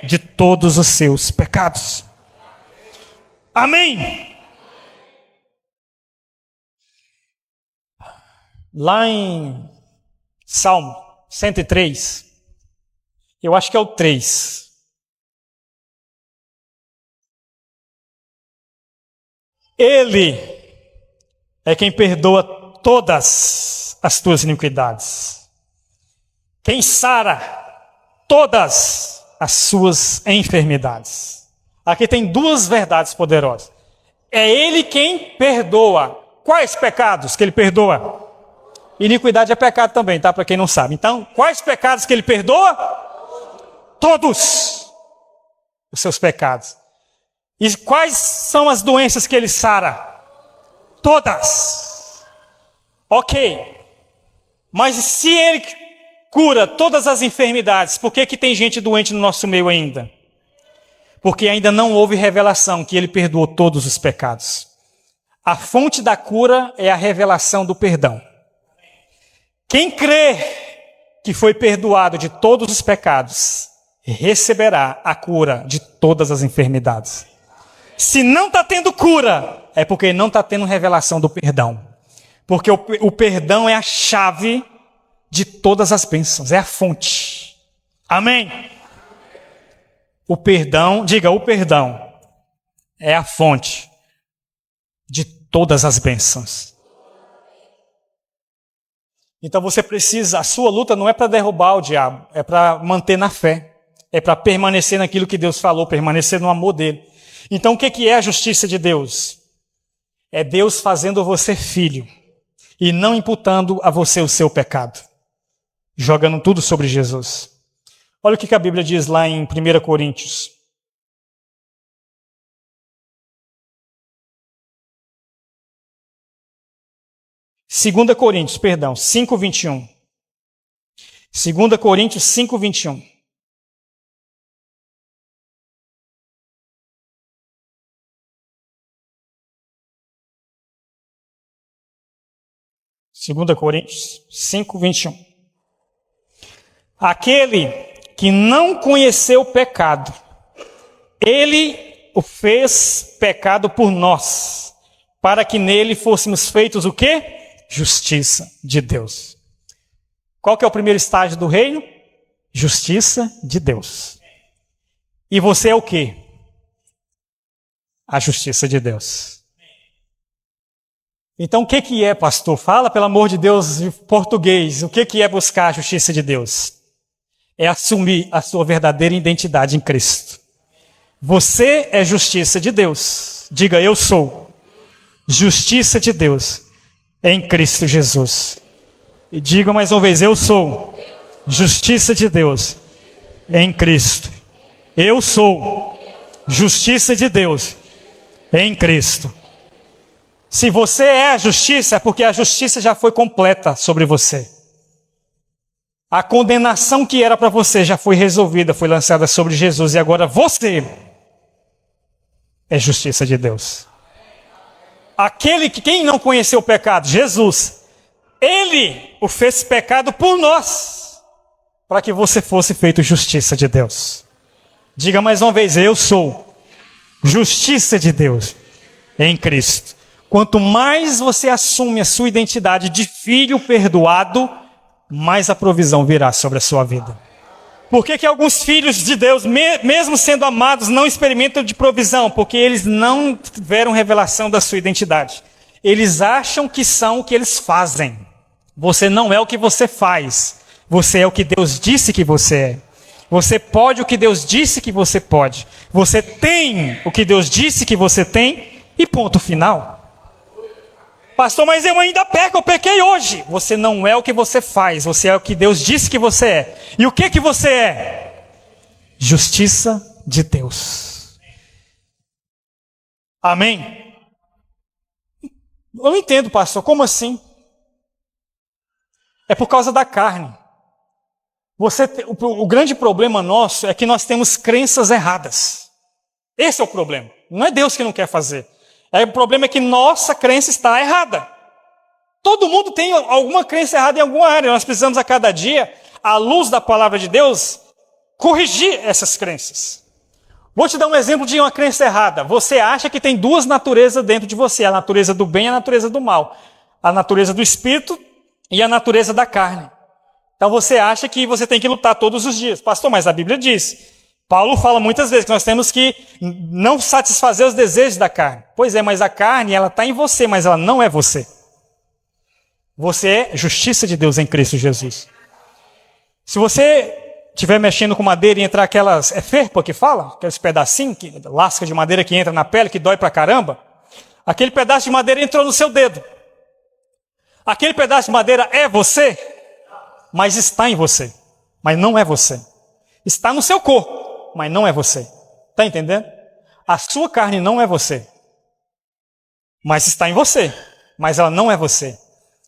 de todos os seus pecados. Amém? Lá em Salmo 103, eu acho que é o 3. Ele é quem perdoa todas as tuas iniquidades. Quem sara todas as suas enfermidades. Aqui tem duas verdades poderosas. É Ele quem perdoa. Quais pecados que Ele perdoa? Iniquidade é pecado também, tá? Para quem não sabe. Então, quais pecados que Ele perdoa? Todos os seus pecados. E quais são as doenças que Ele sara? Todas. Ok. Mas se Ele cura todas as enfermidades, por que tem gente doente no nosso meio ainda? Porque ainda não houve revelação que Ele perdoou todos os pecados. A fonte da cura é a revelação do perdão. Quem crê que foi perdoado de todos os pecados, receberá a cura de todas as enfermidades. Se não está tendo cura, é porque não está tendo revelação do perdão. Porque o perdão é a chave de todas as bênçãos, é a fonte. Amém? O perdão, diga, o perdão é a fonte de todas as bênçãos. Então você precisa, a sua luta não é para derrubar o diabo, é para manter na fé, é para permanecer naquilo que Deus falou, permanecer no amor dele. Então o que é a justiça de Deus? É Deus fazendo você filho e não imputando a você o seu pecado, jogando tudo sobre Jesus. Olha o que a Bíblia diz lá em 1 Coríntios. Segunda Coríntios, 5:21. 2 Coríntios 5:21. Segunda Coríntios 5:21. Aquele que não conheceu o pecado, Ele o fez pecado por nós, para que nele fôssemos feitos o quê? Justiça de Deus. Qual que é o primeiro estágio do reino? Justiça de Deus. E você é o quê? A justiça de Deus. Então o que é, pastor? Fala, pelo amor de Deus, em português. O que é buscar a justiça de Deus? É assumir a sua verdadeira identidade em Cristo. Você é justiça de Deus. Diga, eu sou justiça de Deus em Cristo Jesus. E diga mais uma vez, eu sou justiça de Deus em Cristo. Eu sou justiça de Deus em Cristo. Se você é a justiça, é porque a justiça já foi completa sobre você. A condenação que era para você já foi resolvida, foi lançada sobre Jesus. E agora você é justiça de Deus. Aquele que quem não conheceu o pecado, Jesus, Ele o fez pecado por nós, para que você fosse feito justiça de Deus. Diga mais uma vez, eu sou justiça de Deus em Cristo. Quanto mais você assume a sua identidade de filho perdoado, mais a provisão virá sobre a sua vida. Por que alguns filhos de Deus, mesmo sendo amados, não experimentam de provisão? Porque eles não tiveram revelação da sua identidade. Eles acham que são o que eles fazem. Você não é o que você faz. Você é o que Deus disse que você é. Você pode o que Deus disse que você pode. Você tem o que Deus disse que você tem. E ponto final. Pastor, mas eu ainda peco, eu pequei hoje. Você não é o que você faz, você é o que Deus disse que você é. E o que você é? Justiça de Deus. Amém? Eu não entendo, pastor, como assim? É por causa da carne. O grande problema nosso é que nós temos crenças erradas. Esse é o problema. Não é Deus que não quer fazer. O problema é que nossa crença está errada. Todo mundo tem alguma crença errada em alguma área. Nós precisamos a cada dia, à luz da palavra de Deus, corrigir essas crenças. Vou te dar um exemplo de uma crença errada. Você acha que tem duas naturezas dentro de você. A natureza do bem e a natureza do mal. A natureza do espírito e a natureza da carne. Então você acha que você tem que lutar todos os dias. Pastor, mas a Bíblia diz, Paulo fala muitas vezes que nós temos que não satisfazer os desejos da carne. Pois é, mas a carne, ela está em você, mas ela não é você. Você é justiça de Deus em Cristo Jesus. Se você estiver mexendo com madeira e entrar aquelas... É ferpa que fala? Aqueles pedacinhos, lasca de madeira que entra na pele, que dói pra caramba. Aquele pedaço de madeira entrou no seu dedo. Aquele pedaço de madeira é você, mas está em você. Mas não é você. Está no seu corpo, mas não é você. Está entendendo? A sua carne não é você. Mas está em você. Mas ela não é você.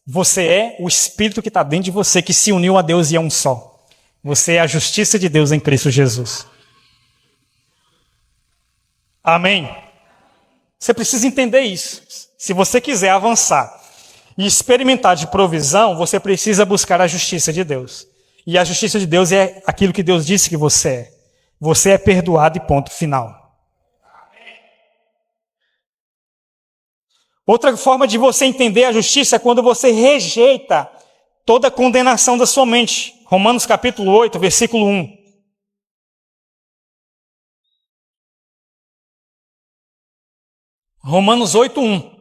Você é o Espírito que está dentro de você, que se uniu a Deus e é um só. Você é a justiça de Deus em Cristo Jesus. Amém? Você precisa entender isso. Se você quiser avançar e experimentar de provisão, você precisa buscar a justiça de Deus. E a justiça de Deus é aquilo que Deus disse que você é. Você é perdoado e ponto final. Outra forma de você entender a justiça é quando você rejeita toda a condenação da sua mente. Romanos capítulo 8, versículo 1. Romanos 8, 1.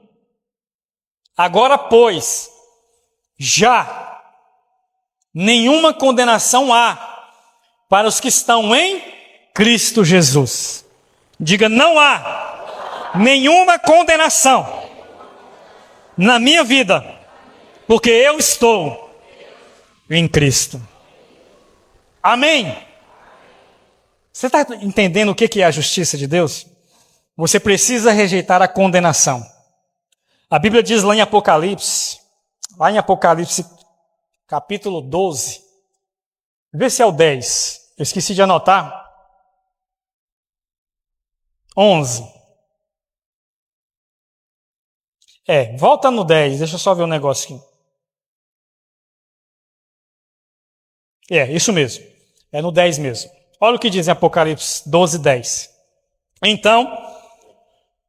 Agora, pois, já nenhuma condenação há para os que estão em Cristo Jesus. Diga, não há nenhuma condenação na minha vida, porque eu estou em Cristo. Amém? Você está entendendo o que é a justiça de Deus? Você precisa rejeitar a condenação. A Bíblia diz lá em Apocalipse capítulo 12, vê se é o 10, eu esqueci de anotar, 11. Volta no 10, deixa eu só ver um negócio aqui. Isso mesmo, é no 10 mesmo. Olha o que diz em Apocalipse 12, 10. Então,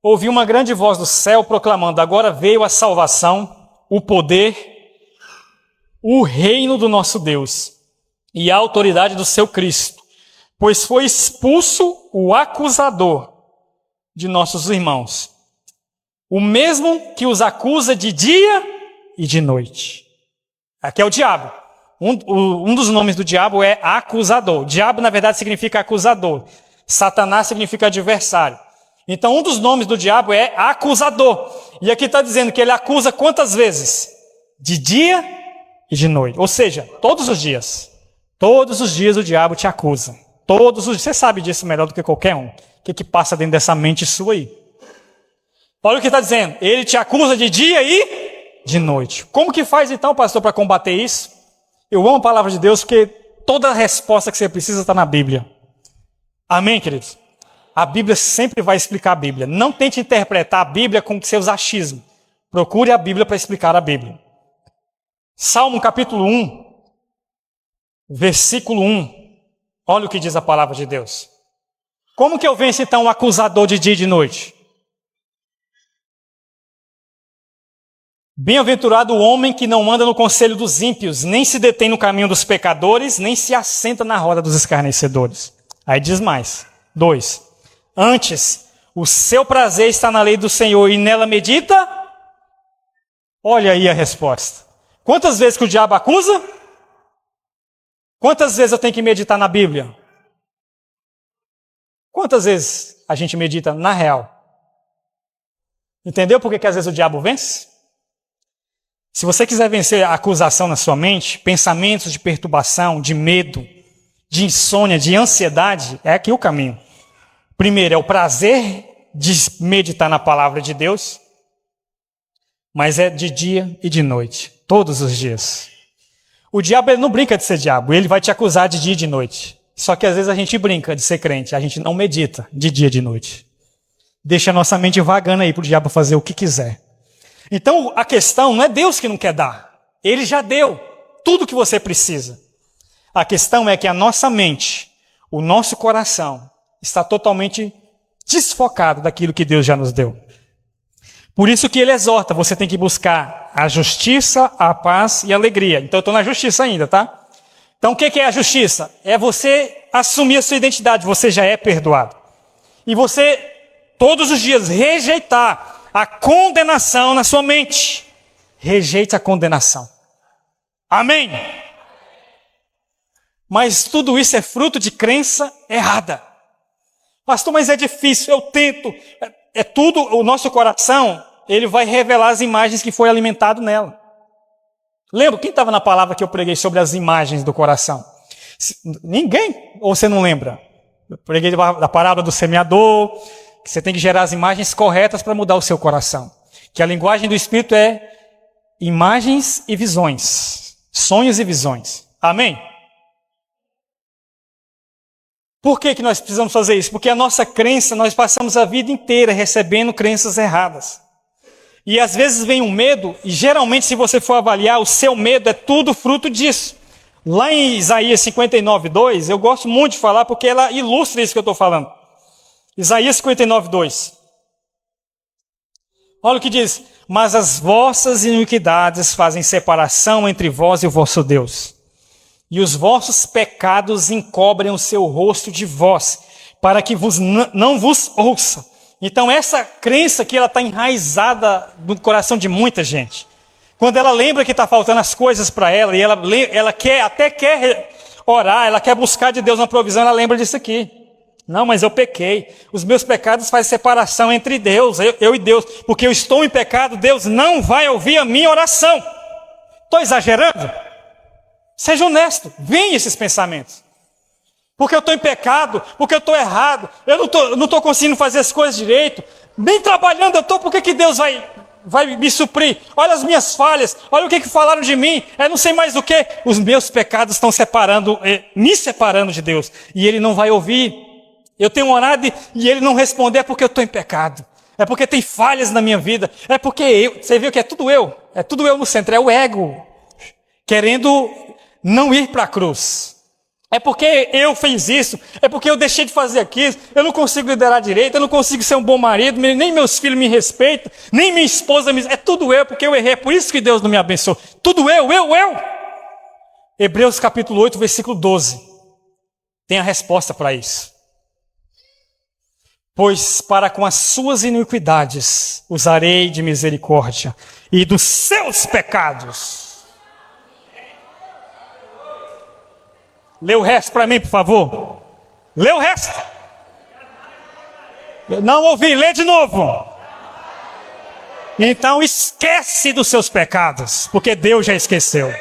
ouvi uma grande voz do céu proclamando, agora veio a salvação, o poder, o reino do nosso Deus e a autoridade do seu Cristo, pois foi expulso o acusador de nossos irmãos, o mesmo que os acusa de dia e de noite. Aqui é o diabo. Um dos nomes do diabo é acusador. Diabo, na verdade, significa acusador. Satanás significa adversário. Então, um dos nomes do diabo é acusador. E aqui está dizendo que ele acusa quantas vezes? De dia e de noite. Ou seja, todos os dias. Todos os dias o diabo te acusa. Todos os dias. Você sabe disso melhor do que qualquer um. O que passa dentro dessa mente sua aí? Olha o que está dizendo. Ele te acusa de dia e de noite. Como que faz então, pastor, para combater isso? Eu amo a palavra de Deus porque toda a resposta que você precisa está na Bíblia. Amém, queridos? A Bíblia sempre vai explicar a Bíblia. Não tente interpretar a Bíblia com seus achismos. Procure a Bíblia para explicar a Bíblia. Salmo capítulo 1, versículo 1. Olha o que diz a palavra de Deus. Como que eu venço então o acusador de dia e de noite? Bem-aventurado o homem que não anda no conselho dos ímpios, nem se detém no caminho dos pecadores, nem se assenta na roda dos escarnecedores. Aí diz mais. 2. Antes, o seu prazer está na lei do Senhor e nela medita? Olha aí a resposta. Quantas vezes que o diabo acusa? Quantas vezes eu tenho que meditar na Bíblia? Quantas vezes a gente medita na real? Entendeu por que às vezes o diabo vence? Se você quiser vencer a acusação na sua mente, pensamentos de perturbação, de medo, de insônia, de ansiedade, é aqui o caminho. Primeiro, é o prazer de meditar na palavra de Deus, mas é de dia e de noite, todos os dias. O diabo ele não brinca de ser diabo, ele vai te acusar de dia e de noite. Só que às vezes a gente brinca de ser crente, a gente não medita de dia e de noite. Deixa a nossa mente vagando aí para o diabo fazer o que quiser. Então a questão não é Deus que não quer dar, Ele já deu tudo que você precisa. A questão é que a nossa mente, o nosso coração, está totalmente desfocado daquilo que Deus já nos deu. Por isso que ele exorta, você tem que buscar a justiça, a paz e a alegria. Então eu estou na justiça ainda, tá? Então o que é a justiça? É você assumir a sua identidade, você já é perdoado. E você, todos os dias, rejeitar a condenação na sua mente. Rejeite a condenação. Amém? Mas tudo isso é fruto de crença errada. Pastor, mas é difícil, eu tento. É tudo, o nosso coração, ele vai revelar as imagens que foi alimentado nela. Lembra? Quem estava na palavra que eu preguei sobre as imagens do coração? Ninguém? Ou você não lembra? Eu preguei da parábola do semeador, que você tem que gerar as imagens corretas para mudar o seu coração. Que a linguagem do Espírito é imagens e visões. Sonhos e visões. Amém? Por que nós precisamos fazer isso? Porque a nossa crença, nós passamos a vida inteira recebendo crenças erradas. E às vezes vem um medo, e geralmente se você for avaliar, o seu medo é tudo fruto disso. Lá em Isaías 59:2, eu gosto muito de falar porque ela ilustra isso que eu estou falando. Isaías 59:2. Olha o que diz: mas as vossas iniquidades fazem separação entre vós e o vosso Deus. E os vossos pecados encobrem o seu rosto de vós, para que não vos ouça. Então essa crença que ela está enraizada no coração de muita gente. Quando ela lembra que está faltando as coisas para ela, e ela quer orar, ela quer buscar de Deus uma provisão, ela lembra disso aqui. Não, mas eu pequei. Os meus pecados fazem separação entre Deus, eu e Deus. Porque eu estou em pecado, Deus não vai ouvir a minha oração. Estou exagerando? Seja honesto, venha esses pensamentos. Porque eu estou em pecado, porque eu estou errado, eu não estou conseguindo fazer as coisas direito, nem trabalhando eu estou, por que Deus vai me suprir? Olha as minhas falhas, olha o que falaram de mim, não sei mais do que. Os meus pecados estão me separando de Deus, e Ele não vai ouvir. Eu tenho orado e Ele não responder, é porque eu estou em pecado, é porque tem falhas na minha vida, é porque você viu que é tudo eu no centro, é o ego, querendo não ir para a cruz. É porque eu fiz isso, é porque eu deixei de fazer aquilo, eu não consigo liderar direito, eu não consigo ser um bom marido, nem meus filhos me respeitam, nem minha esposa me... É tudo eu, porque eu errei, é por isso que Deus não me abençoou. Tudo eu. Hebreus capítulo 8, versículo 12. Tem a resposta para isso. Pois para com as suas iniquidades usarei de misericórdia, e dos seus pecados... Lê o resto para mim, por favor. Lê o resto. Não ouvi, lê de novo. Então esquece dos seus pecados, porque Deus já esqueceu.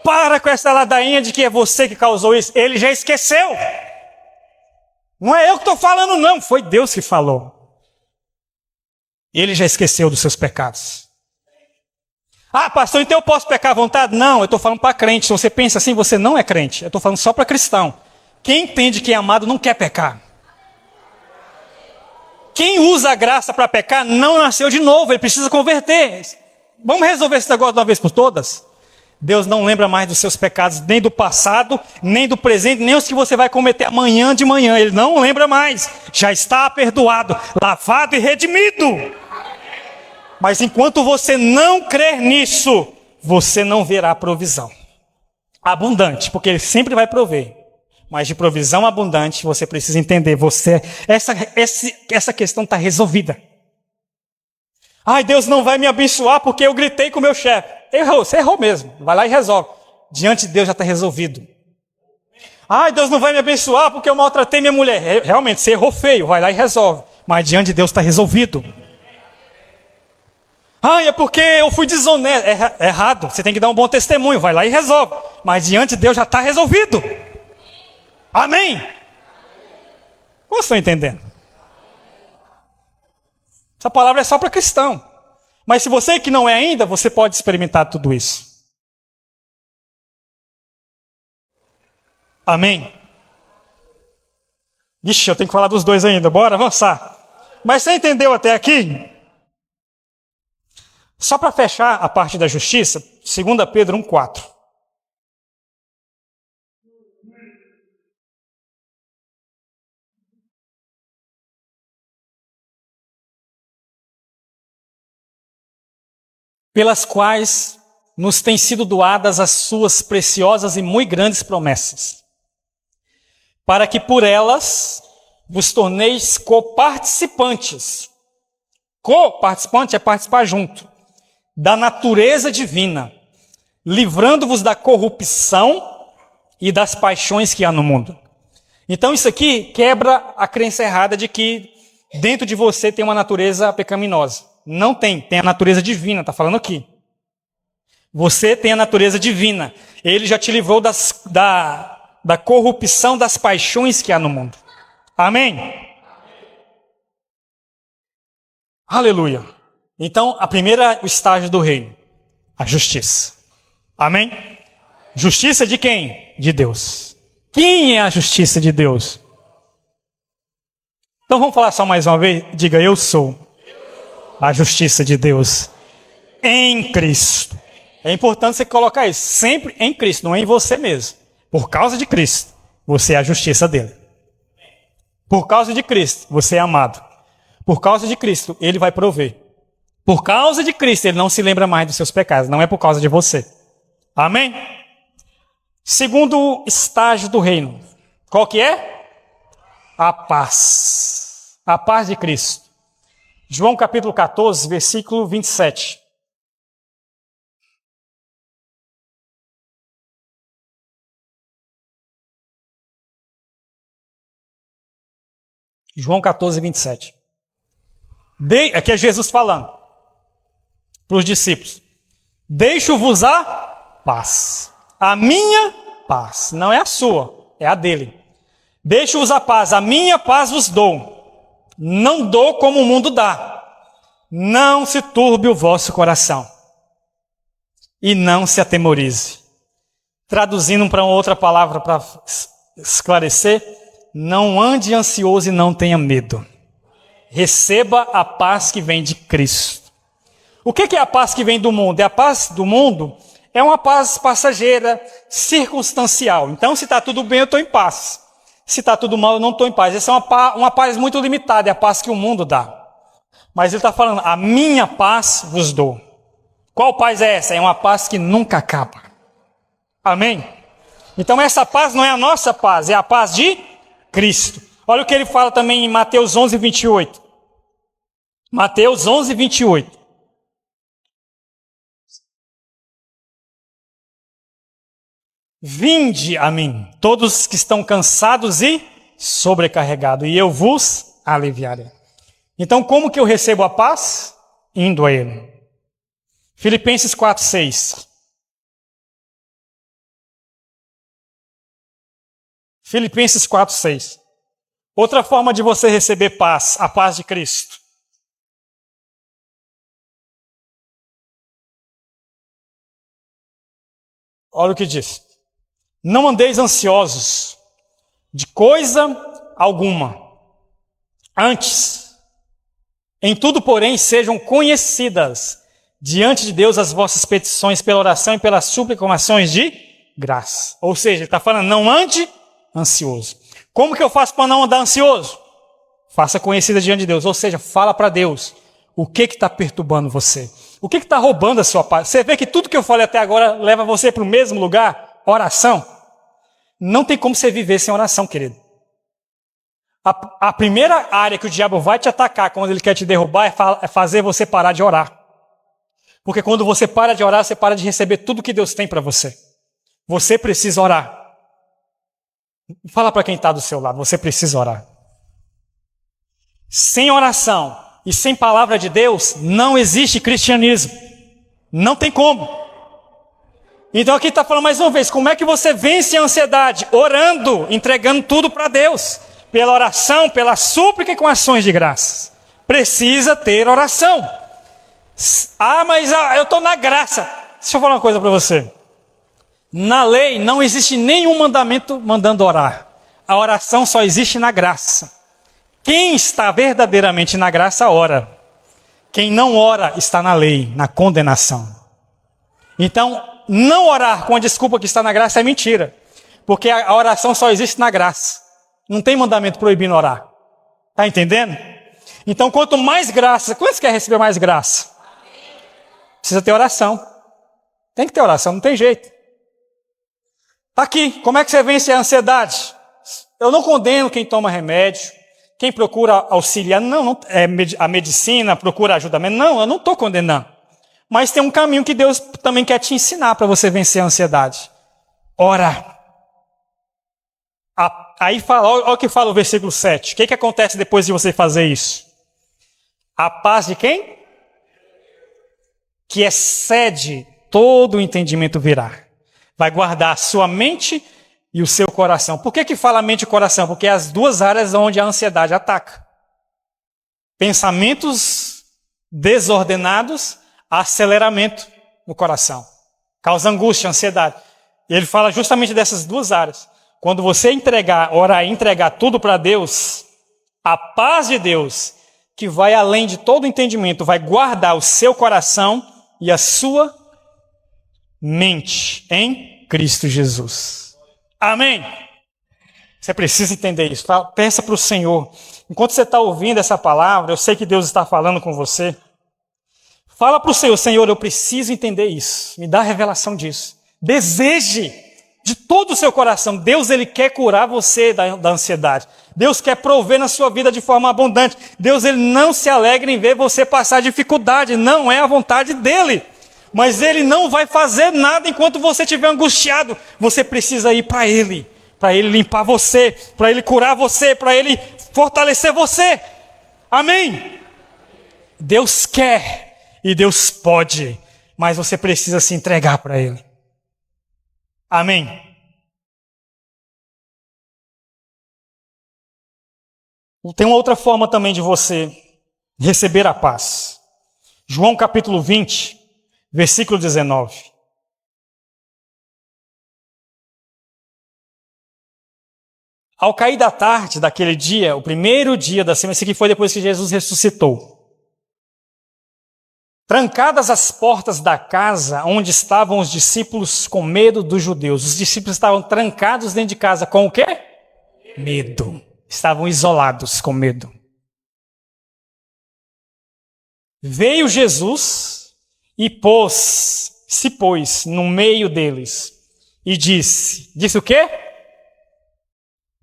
Para com essa ladainha de que é você que causou isso. Ele já esqueceu. Não é eu que estou falando não, foi Deus que falou. Ele já esqueceu dos seus pecados. Ah, pastor, então eu posso pecar à vontade? Não, eu estou falando para crente. Se você pensa assim, você não é crente. Eu estou falando só para cristão. Quem entende que é amado não quer pecar. Quem usa a graça para pecar não nasceu de novo, ele precisa converter. Vamos resolver esse negócio de uma vez por todas? Deus não lembra mais dos seus pecados, nem do passado, nem do presente, nem os que você vai cometer amanhã de manhã. Ele não lembra mais. Já está perdoado, lavado e redimido. Mas enquanto você não crer nisso, você não verá provisão abundante, porque Ele sempre vai prover. Mas de provisão abundante, você precisa entender, essa questão está resolvida. Ai, Deus não vai me abençoar porque eu gritei com o meu chefe. Errou, você errou mesmo, vai lá e resolve. Diante de Deus já está resolvido. Ai, Deus não vai me abençoar porque eu maltratei minha mulher. Realmente, você errou feio, vai lá e resolve. Mas diante de Deus está resolvido. Ah, é porque eu fui desonesto. É errado, você tem que dar um bom testemunho, vai lá e resolve. Mas diante de Deus já está resolvido. Amém? Como estão entendendo? Essa palavra é só para cristão. Mas se você que não é ainda, você pode experimentar tudo isso. Amém? Ixi, eu tenho que falar dos dois ainda, bora avançar. Mas você entendeu até aqui? Só para fechar a parte da justiça, 2 Pedro 1,4. Pelas quais nos têm sido doadas as suas preciosas e muito grandes promessas, para que por elas vos torneis coparticipantes. Coparticipante é participar junto, da natureza divina, livrando-vos da corrupção e das paixões que há no mundo. Então isso aqui quebra a crença errada de que dentro de você tem uma natureza pecaminosa. Não tem, tem a natureza divina, está falando aqui. Você tem a natureza divina. Ele já te livrou da corrupção, das paixões que há no mundo. Amém? Aleluia. Então, o estágio do reino, a justiça. Amém? Justiça de quem? De Deus. Quem é a justiça de Deus? Então vamos falar só mais uma vez? Diga, eu sou a justiça de Deus em Cristo. É importante você colocar isso, sempre em Cristo, não é em você mesmo. Por causa de Cristo, você é a justiça dele. Por causa de Cristo, você é amado. Por causa de Cristo, ele vai prover. Por causa de Cristo, ele não se lembra mais dos seus pecados, não é por causa de você. Amém? Segundo estágio do reino, qual que é? A paz. A paz de Cristo. João capítulo 14, versículo 27. João 14, 27. Aqui é Jesus falando para os discípulos. Deixo-vos a paz. A minha paz. Não é a sua, é a dele. Deixo-vos a paz. A minha paz vos dou. Não dou como o mundo dá. Não se turbe o vosso coração. E não se atemorize. Traduzindo para uma outra palavra para esclarecer. Não ande ansioso e não tenha medo. Receba a paz que vem de Cristo. O que é a paz que vem do mundo? A paz do mundo é uma paz passageira, circunstancial. Então, se está tudo bem, eu estou em paz. Se está tudo mal, eu não estou em paz. Essa é uma paz muito limitada, é a paz que o mundo dá. Mas ele está falando, a minha paz vos dou. Qual paz é essa? É uma paz que nunca acaba. Amém? Então, essa paz não é a nossa paz, é a paz de Cristo. Olha o que ele fala também em Mateus 11, 28. Mateus 11, 28. Vinde a mim, todos que estão cansados e sobrecarregados, e eu vos aliviarei. Então, como que eu recebo a paz? Indo a Ele. Filipenses 4, 6. Filipenses 4, 6. Outra forma de você receber paz, a paz de Cristo. Olha o que diz. Não andeis ansiosos de coisa alguma. Antes, em tudo, porém, sejam conhecidas diante de Deus as vossas petições pela oração e pelas suplicações de graça. Ou seja, ele está falando, não ande ansioso. Como que eu faço para não andar ansioso? Faça conhecida diante de Deus. Ou seja, fala para Deus o que está perturbando você. O que está roubando a sua paz? Você vê que tudo que eu falei até agora leva você para o mesmo lugar? Oração. Não tem como você viver sem oração, querido. A primeira área que o diabo vai te atacar quando ele quer te derrubar é fazer você parar de orar. Porque quando você para de orar, você para de receber tudo que Deus tem para você. Você precisa orar. Fala para quem está do seu lado, você precisa orar. Sem oração e sem palavra de Deus, não existe cristianismo. Não tem como. Então aqui está falando mais uma vez, como é que você vence a ansiedade? Orando, entregando tudo para Deus. Pela oração, pela súplica e com ações de graças. Precisa ter oração. Mas eu estou na graça. Deixa eu falar uma coisa para você. Na lei não existe nenhum mandamento mandando orar. A oração só existe na graça. Quem está verdadeiramente na graça, ora. Quem não ora está na lei, na condenação. Então, não orar com a desculpa que está na graça é mentira. Porque a oração só existe na graça. Não tem mandamento proibindo orar. Está entendendo? Então, quanto mais graça, quantos quer receber mais graça? Precisa ter oração. Tem que ter oração, não tem jeito. Tá aqui, como é que você vence a ansiedade? Eu não condeno quem toma remédio, quem procura auxiliar, a medicina, procura ajuda, não, eu não estou condenando. Mas tem um caminho que Deus também quer te ensinar para você vencer a ansiedade. Ora. Aí fala, olha o que fala o versículo 7. O que acontece depois de você fazer isso? A paz de quem? Que excede todo o entendimento virá. Vai guardar a sua mente e o seu coração. Por que fala mente e coração? Porque é as duas áreas onde a ansiedade ataca. Pensamentos desordenados, aceleramento no coração. Causa angústia, ansiedade. E ele fala justamente dessas duas áreas. Quando você orar e entregar tudo para Deus, a paz de Deus, que vai além de todo entendimento, vai guardar o seu coração e a sua mente em Cristo Jesus. Amém? Você precisa entender isso. Peça para o Senhor. Enquanto você está ouvindo essa palavra, eu sei que Deus está falando com você. Fala para o Senhor, Senhor, eu preciso entender isso. Me dá a revelação disso. Deseje de todo o seu coração. Deus, Ele quer curar você da ansiedade. Deus quer prover na sua vida de forma abundante. Deus, Ele não se alegra em ver você passar dificuldade. Não é a vontade dEle. Mas Ele não vai fazer nada enquanto você estiver angustiado. Você precisa ir para Ele limpar você, para Ele curar você, para Ele fortalecer você. Amém? Deus quer e Deus pode, mas você precisa se entregar para Ele. Amém? Tem uma outra forma também de você receber a paz. João capítulo 20, versículo 19. Ao cair da tarde daquele dia, o primeiro dia da semana, esse aqui foi depois que Jesus ressuscitou. Trancadas as portas da casa onde estavam os discípulos com medo dos judeus. Os discípulos estavam trancados dentro de casa com o quê? Medo. Estavam isolados com medo. Veio Jesus e se pôs no meio deles e disse o quê?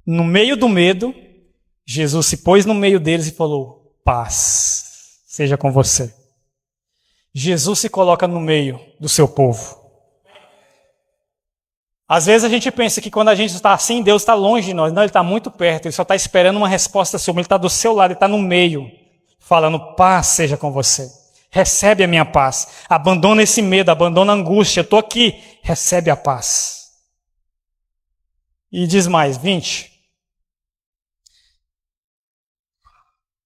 No meio do medo, Jesus se pôs no meio deles e falou, paz seja com você. Jesus se coloca no meio do seu povo. Às vezes a gente pensa que quando a gente está assim, Deus está longe de nós. Não, Ele está muito perto, Ele só está esperando uma resposta sua. Ele está do seu lado, Ele está no meio, falando, paz seja com você. Recebe a minha paz. Abandona esse medo, abandona a angústia. Eu estou aqui, recebe a paz. E diz mais, 20.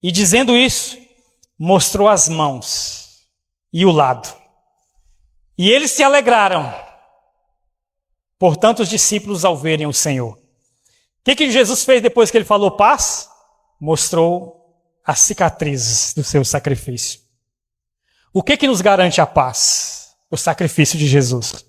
E dizendo isso, mostrou as mãos e o lado. E eles se alegraram. Portanto, os discípulos ao verem o Senhor. O que Jesus fez depois que Ele falou paz? Mostrou as cicatrizes do seu sacrifício. O que nos garante a paz? O sacrifício de Jesus.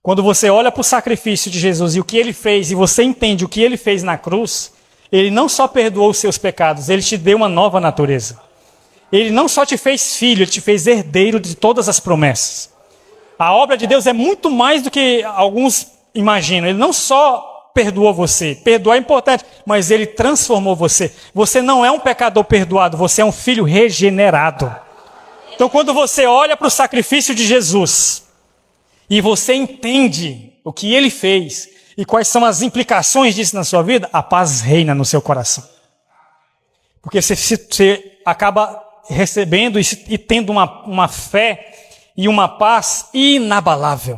Quando você olha para o sacrifício de Jesus e o que Ele fez, e você entende o que Ele fez na cruz, Ele não só perdoou os seus pecados, Ele te deu uma nova natureza. Ele não só te fez filho, Ele te fez herdeiro de todas as promessas. A obra de Deus é muito mais do que alguns imaginam. Ele não só perdoou você, perdoar é importante, mas Ele transformou você. Você não é um pecador perdoado, você é um filho regenerado. Então quando você olha para o sacrifício de Jesus, e você entende o que Ele fez, e quais são as implicações disso na sua vida, a paz reina no seu coração. Porque você acaba recebendo e tendo uma fé e uma paz inabalável.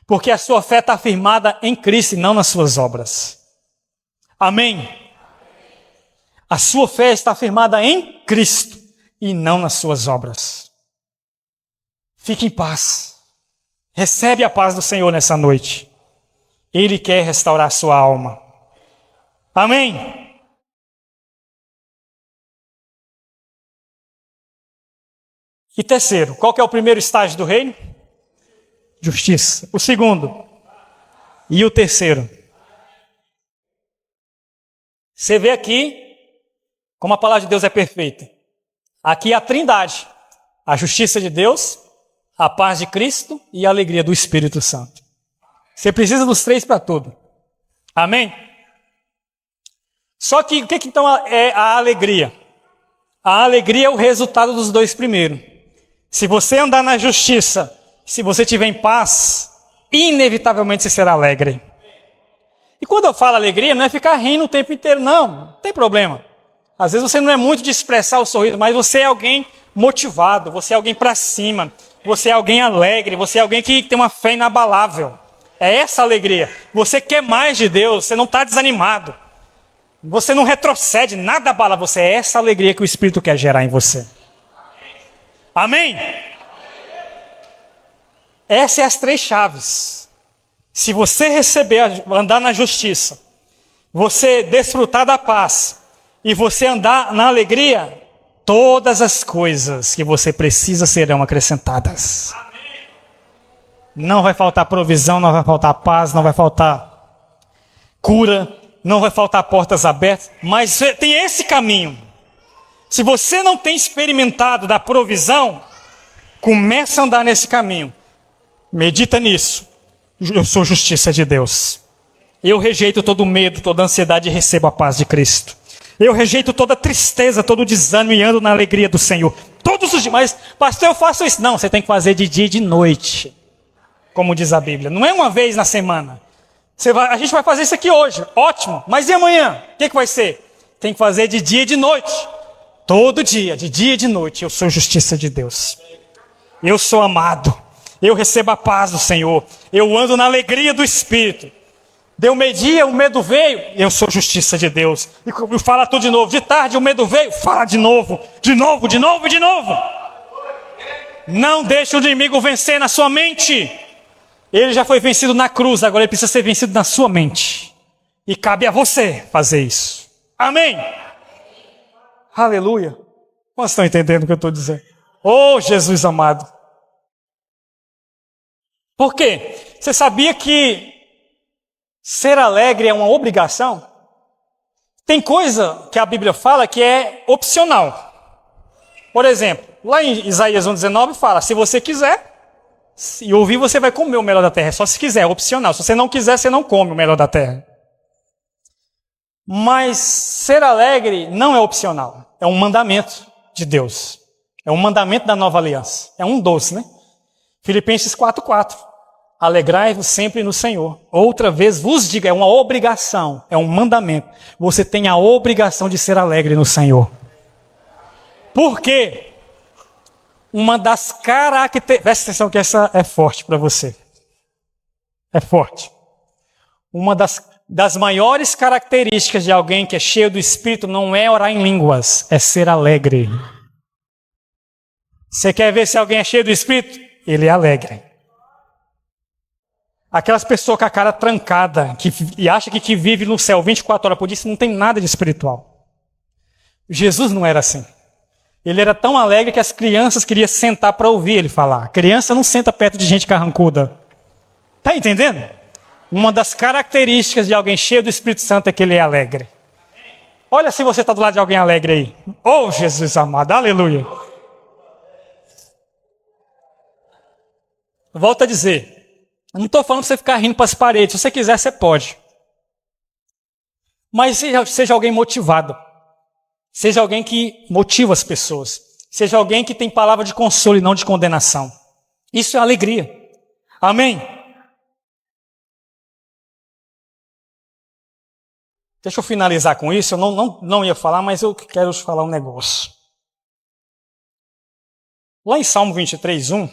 Porque a sua fé está firmada em Cristo e não nas suas obras. Amém? A sua fé está firmada em Cristo e não nas suas obras. Fique em paz. Recebe a paz do Senhor nessa noite. Ele quer restaurar a sua alma. Amém? E terceiro, qual que é o primeiro estágio do reino? Justiça. O segundo. E o terceiro. Você vê aqui como a palavra de Deus é perfeita. Aqui é a trindade. A justiça de Deus, a paz de Cristo e a alegria do Espírito Santo. Você precisa dos três para tudo. Amém? Só que o que então é a alegria? A alegria é o resultado dos dois primeiros. Se você andar na justiça, se você estiver em paz, inevitavelmente você será alegre. E quando eu falo alegria, não é ficar rindo o tempo inteiro, não tem problema. Às vezes você não é muito de expressar o sorriso, mas você é alguém motivado, você é alguém para cima, você é alguém alegre, você é alguém que tem uma fé inabalável. É essa alegria. Você quer mais de Deus, você não está desanimado. Você não retrocede, nada abala você. É essa alegria que o Espírito quer gerar em você. Amém? Essas são as três chaves. Se você receber, andar na justiça, você desfrutar da paz e você andar na alegria, todas as coisas que você precisa serão acrescentadas. Não vai faltar provisão, não vai faltar paz, não vai faltar cura, não vai faltar portas abertas, mas tem esse caminho. Se você não tem experimentado da provisão, comece a andar nesse caminho. Medita nisso. Eu sou justiça de Deus. Eu rejeito todo medo, toda ansiedade e recebo a paz de Cristo. Eu rejeito toda tristeza, todo desânimo e ando na alegria do Senhor. Todos os dias. Mas, pastor, eu faço isso. Não, você tem que fazer de dia e de noite. Como diz a Bíblia. Não é uma vez na semana. A gente vai fazer isso aqui hoje. Ótimo. Mas e amanhã? O que vai ser? Tem que fazer de dia e de noite. Todo dia, de dia e de noite. Eu sou justiça de Deus. Eu sou amado. Eu recebo a paz do Senhor. Eu ando na alegria do Espírito. Deu meio-dia, o medo veio. Eu sou justiça de Deus. E fala tudo de novo. De tarde, o medo veio. Fala de novo. De novo, de novo, de novo. Não deixe o inimigo vencer na sua mente. Ele já foi vencido na cruz. Agora ele precisa ser vencido na sua mente. E cabe a você fazer isso. Amém? Aleluia. Vocês estão entendendo o que eu estou dizendo? Oh, Jesus amado. Por quê? Você sabia que ser alegre é uma obrigação? Tem coisa que a Bíblia fala que é opcional. Por exemplo, lá em Isaías 1,19 fala, se você quiser, e ouvir, você vai comer o melhor da terra. Só se quiser, é opcional. Se você não quiser, você não come o melhor da terra. Mas ser alegre não é opcional. É um mandamento de Deus. É um mandamento da nova aliança. É um doce, né? Filipenses 4:4. Alegrai-vos sempre no Senhor. Outra vez vos digo, é uma obrigação, é um mandamento. Você tem a obrigação de ser alegre no Senhor. Por quê? Uma das características... Presta atenção que essa é forte para você. É forte. Uma das maiores características de alguém que é cheio do Espírito não é orar em línguas, é ser alegre. Você quer ver se alguém é cheio do Espírito? Ele é alegre. Aquelas pessoas com a cara trancada e acha que vive no céu 24 horas por dia, isso não tem nada de espiritual. Jesus não era assim. Ele era tão alegre que as crianças queriam sentar para ouvir ele falar. A criança não senta perto de gente carrancuda. Está entendendo? Uma das características de alguém cheio do Espírito Santo é que ele é alegre. Olha se você está do lado de alguém alegre aí. Oh, Jesus amado, aleluia. Volto a dizer. Eu não estou falando para você ficar rindo para as paredes. Se você quiser, você pode. Mas seja alguém motivado. Seja alguém que motiva as pessoas. Seja alguém que tem palavra de consolo e não de condenação. Isso é alegria. Amém? Deixa eu finalizar com isso. Eu não ia falar, mas eu quero te falar um negócio. Lá em Salmo 23:1,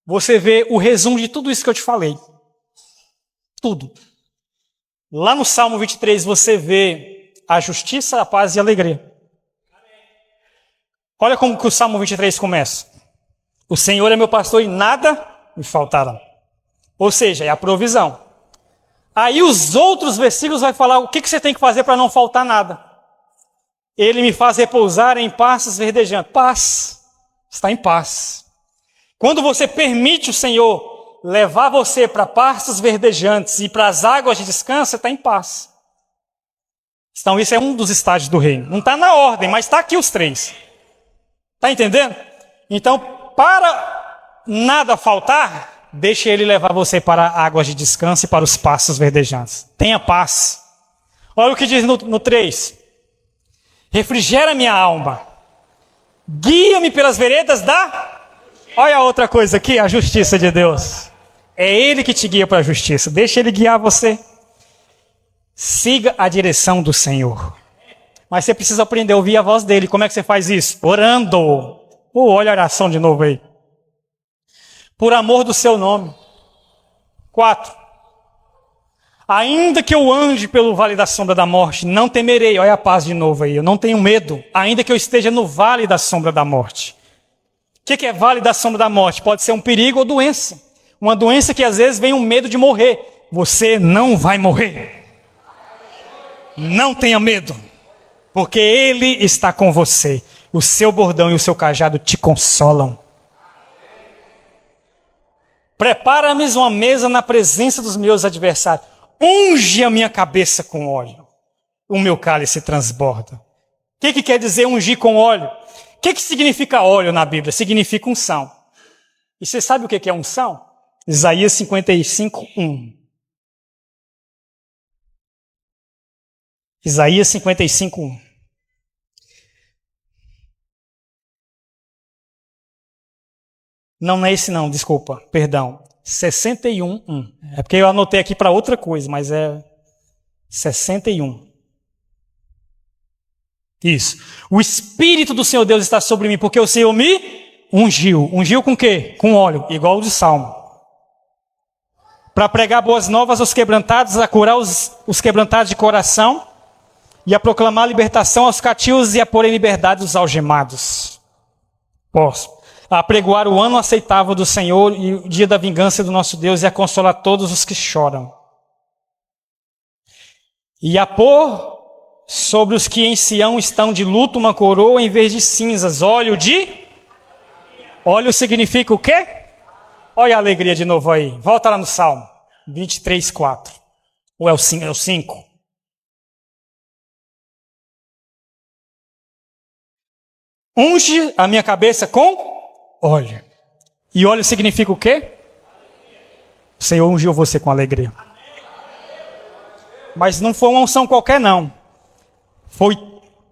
você vê o resumo de tudo isso que eu te falei. Tudo. Lá no Salmo 23 você vê a justiça, a paz e a alegria. Olha como que o Salmo 23 começa. O Senhor é meu pastor e nada me faltará. Ou seja, é a provisão. Aí os outros versículos vai falar o que você tem que fazer para não faltar nada. Ele me faz repousar em pastos verdejantes. Paz. Está em paz. Quando você permite o Senhor levar você para pastos verdejantes e para as águas de descanso, você está em paz. Então, isso é um dos estágios do reino. Não está na ordem, mas está aqui os três. Está entendendo? Então, para nada faltar, deixe ele levar você para águas de descanso e para os pastos verdejantes. Tenha paz. Olha o que diz no 3. Refrigera minha alma. Guia-me pelas veredas da... Olha a outra coisa aqui, a justiça de Deus. É Ele que te guia para a justiça. Deixa Ele guiar você. Siga a direção do Senhor. Mas você precisa aprender a ouvir a voz dEle. Como é que você faz isso? Orando. Olha a oração de novo aí. Por amor do seu nome. 4. Ainda que eu ande pelo vale da sombra da morte, não temerei. Olha a paz de novo aí. Eu não tenho medo. Ainda que eu esteja no vale da sombra da morte. O que é vale da sombra da morte? Pode ser um perigo ou doença. Uma doença que às vezes vem um medo de morrer. Você não vai morrer. Não tenha medo. Porque Ele está com você. O seu bordão e o seu cajado te consolam. Prepara-me uma mesa na presença dos meus adversários. Unge a minha cabeça com óleo. O meu cálice transborda. O que quer dizer ungir com óleo? O que significa óleo na Bíblia? Significa unção. E você sabe o que é unção? Isaías 55, 1. Isaías 55, 1. Não é esse não, desculpa, perdão. 61, 1. É porque eu anotei aqui para outra coisa, mas é 61. Isso. O Espírito do Senhor Deus está sobre mim, porque o Senhor me ungiu. Ungiu com o quê? Com óleo, igual o de Salmo. Para pregar boas novas aos quebrantados, a curar os quebrantados de coração e a proclamar libertação aos cativos e a pôr em liberdade os algemados. Posso. A pregoar o ano aceitável do Senhor e o dia da vingança do nosso Deus e a consolar todos os que choram. E a pôr sobre os que em Sião estão de luto uma coroa em vez de cinzas, óleo de... Óleo significa o quê? Olha a alegria de novo aí. Volta lá no Salmo 23, 4. Ou é o 5? Unge a minha cabeça com óleo. E óleo significa o quê? O Senhor ungiu você com alegria. Mas não foi uma unção qualquer não. Foi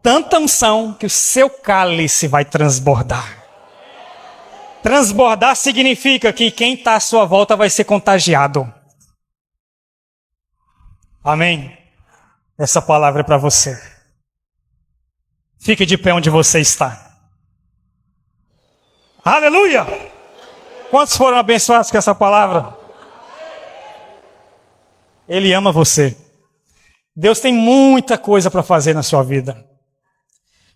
tanta unção que o seu cálice vai transbordar. Transbordar significa que quem está à sua volta vai ser contagiado. Amém? Essa palavra é para você. Fique de pé onde você está. Aleluia! Quantos foram abençoados com essa palavra? Ele ama você. Deus tem muita coisa para fazer na sua vida.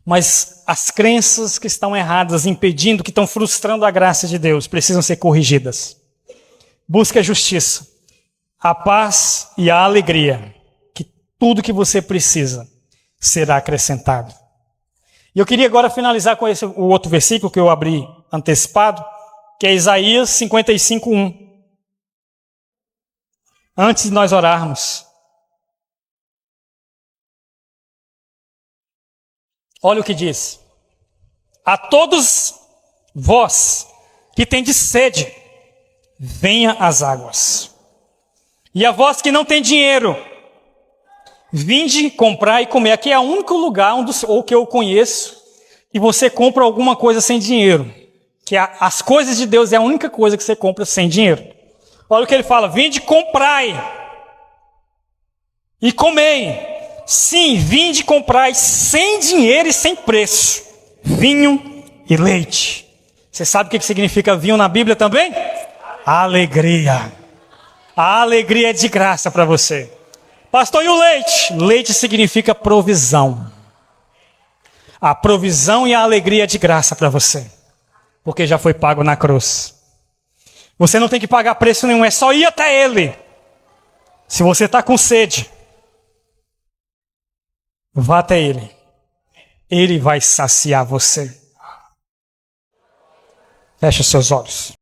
Mas as crenças que estão erradas, impedindo, que estão frustrando a graça de Deus, precisam ser corrigidas. Busque a justiça, a paz e a alegria, que tudo que você precisa será acrescentado. E eu queria agora finalizar com o outro versículo que eu abri antecipado, que é Isaías 55, 1. Antes de nós orarmos, olha o que diz. A todos vós que tendes sede, venha às águas. E a vós que não tem dinheiro, vinde comprar e comer. Aqui é o único lugar ou que eu conheço que você compra alguma coisa sem dinheiro. Que as coisas de Deus é a única coisa que você compra sem dinheiro. Olha o que ele fala. Vinde, comprai e comei. Sim, vinde, comprai sem dinheiro e sem preço. Vinho e leite. Você sabe o que significa vinho na Bíblia também? Alegria. A alegria é de graça para você. Pastor, e o leite? Leite significa provisão. A provisão e a alegria é de graça para você. Porque já foi pago na cruz. Você não tem que pagar preço nenhum, é só ir até Ele. Se você está com sede, vá até Ele. Ele vai saciar você. Feche os seus olhos.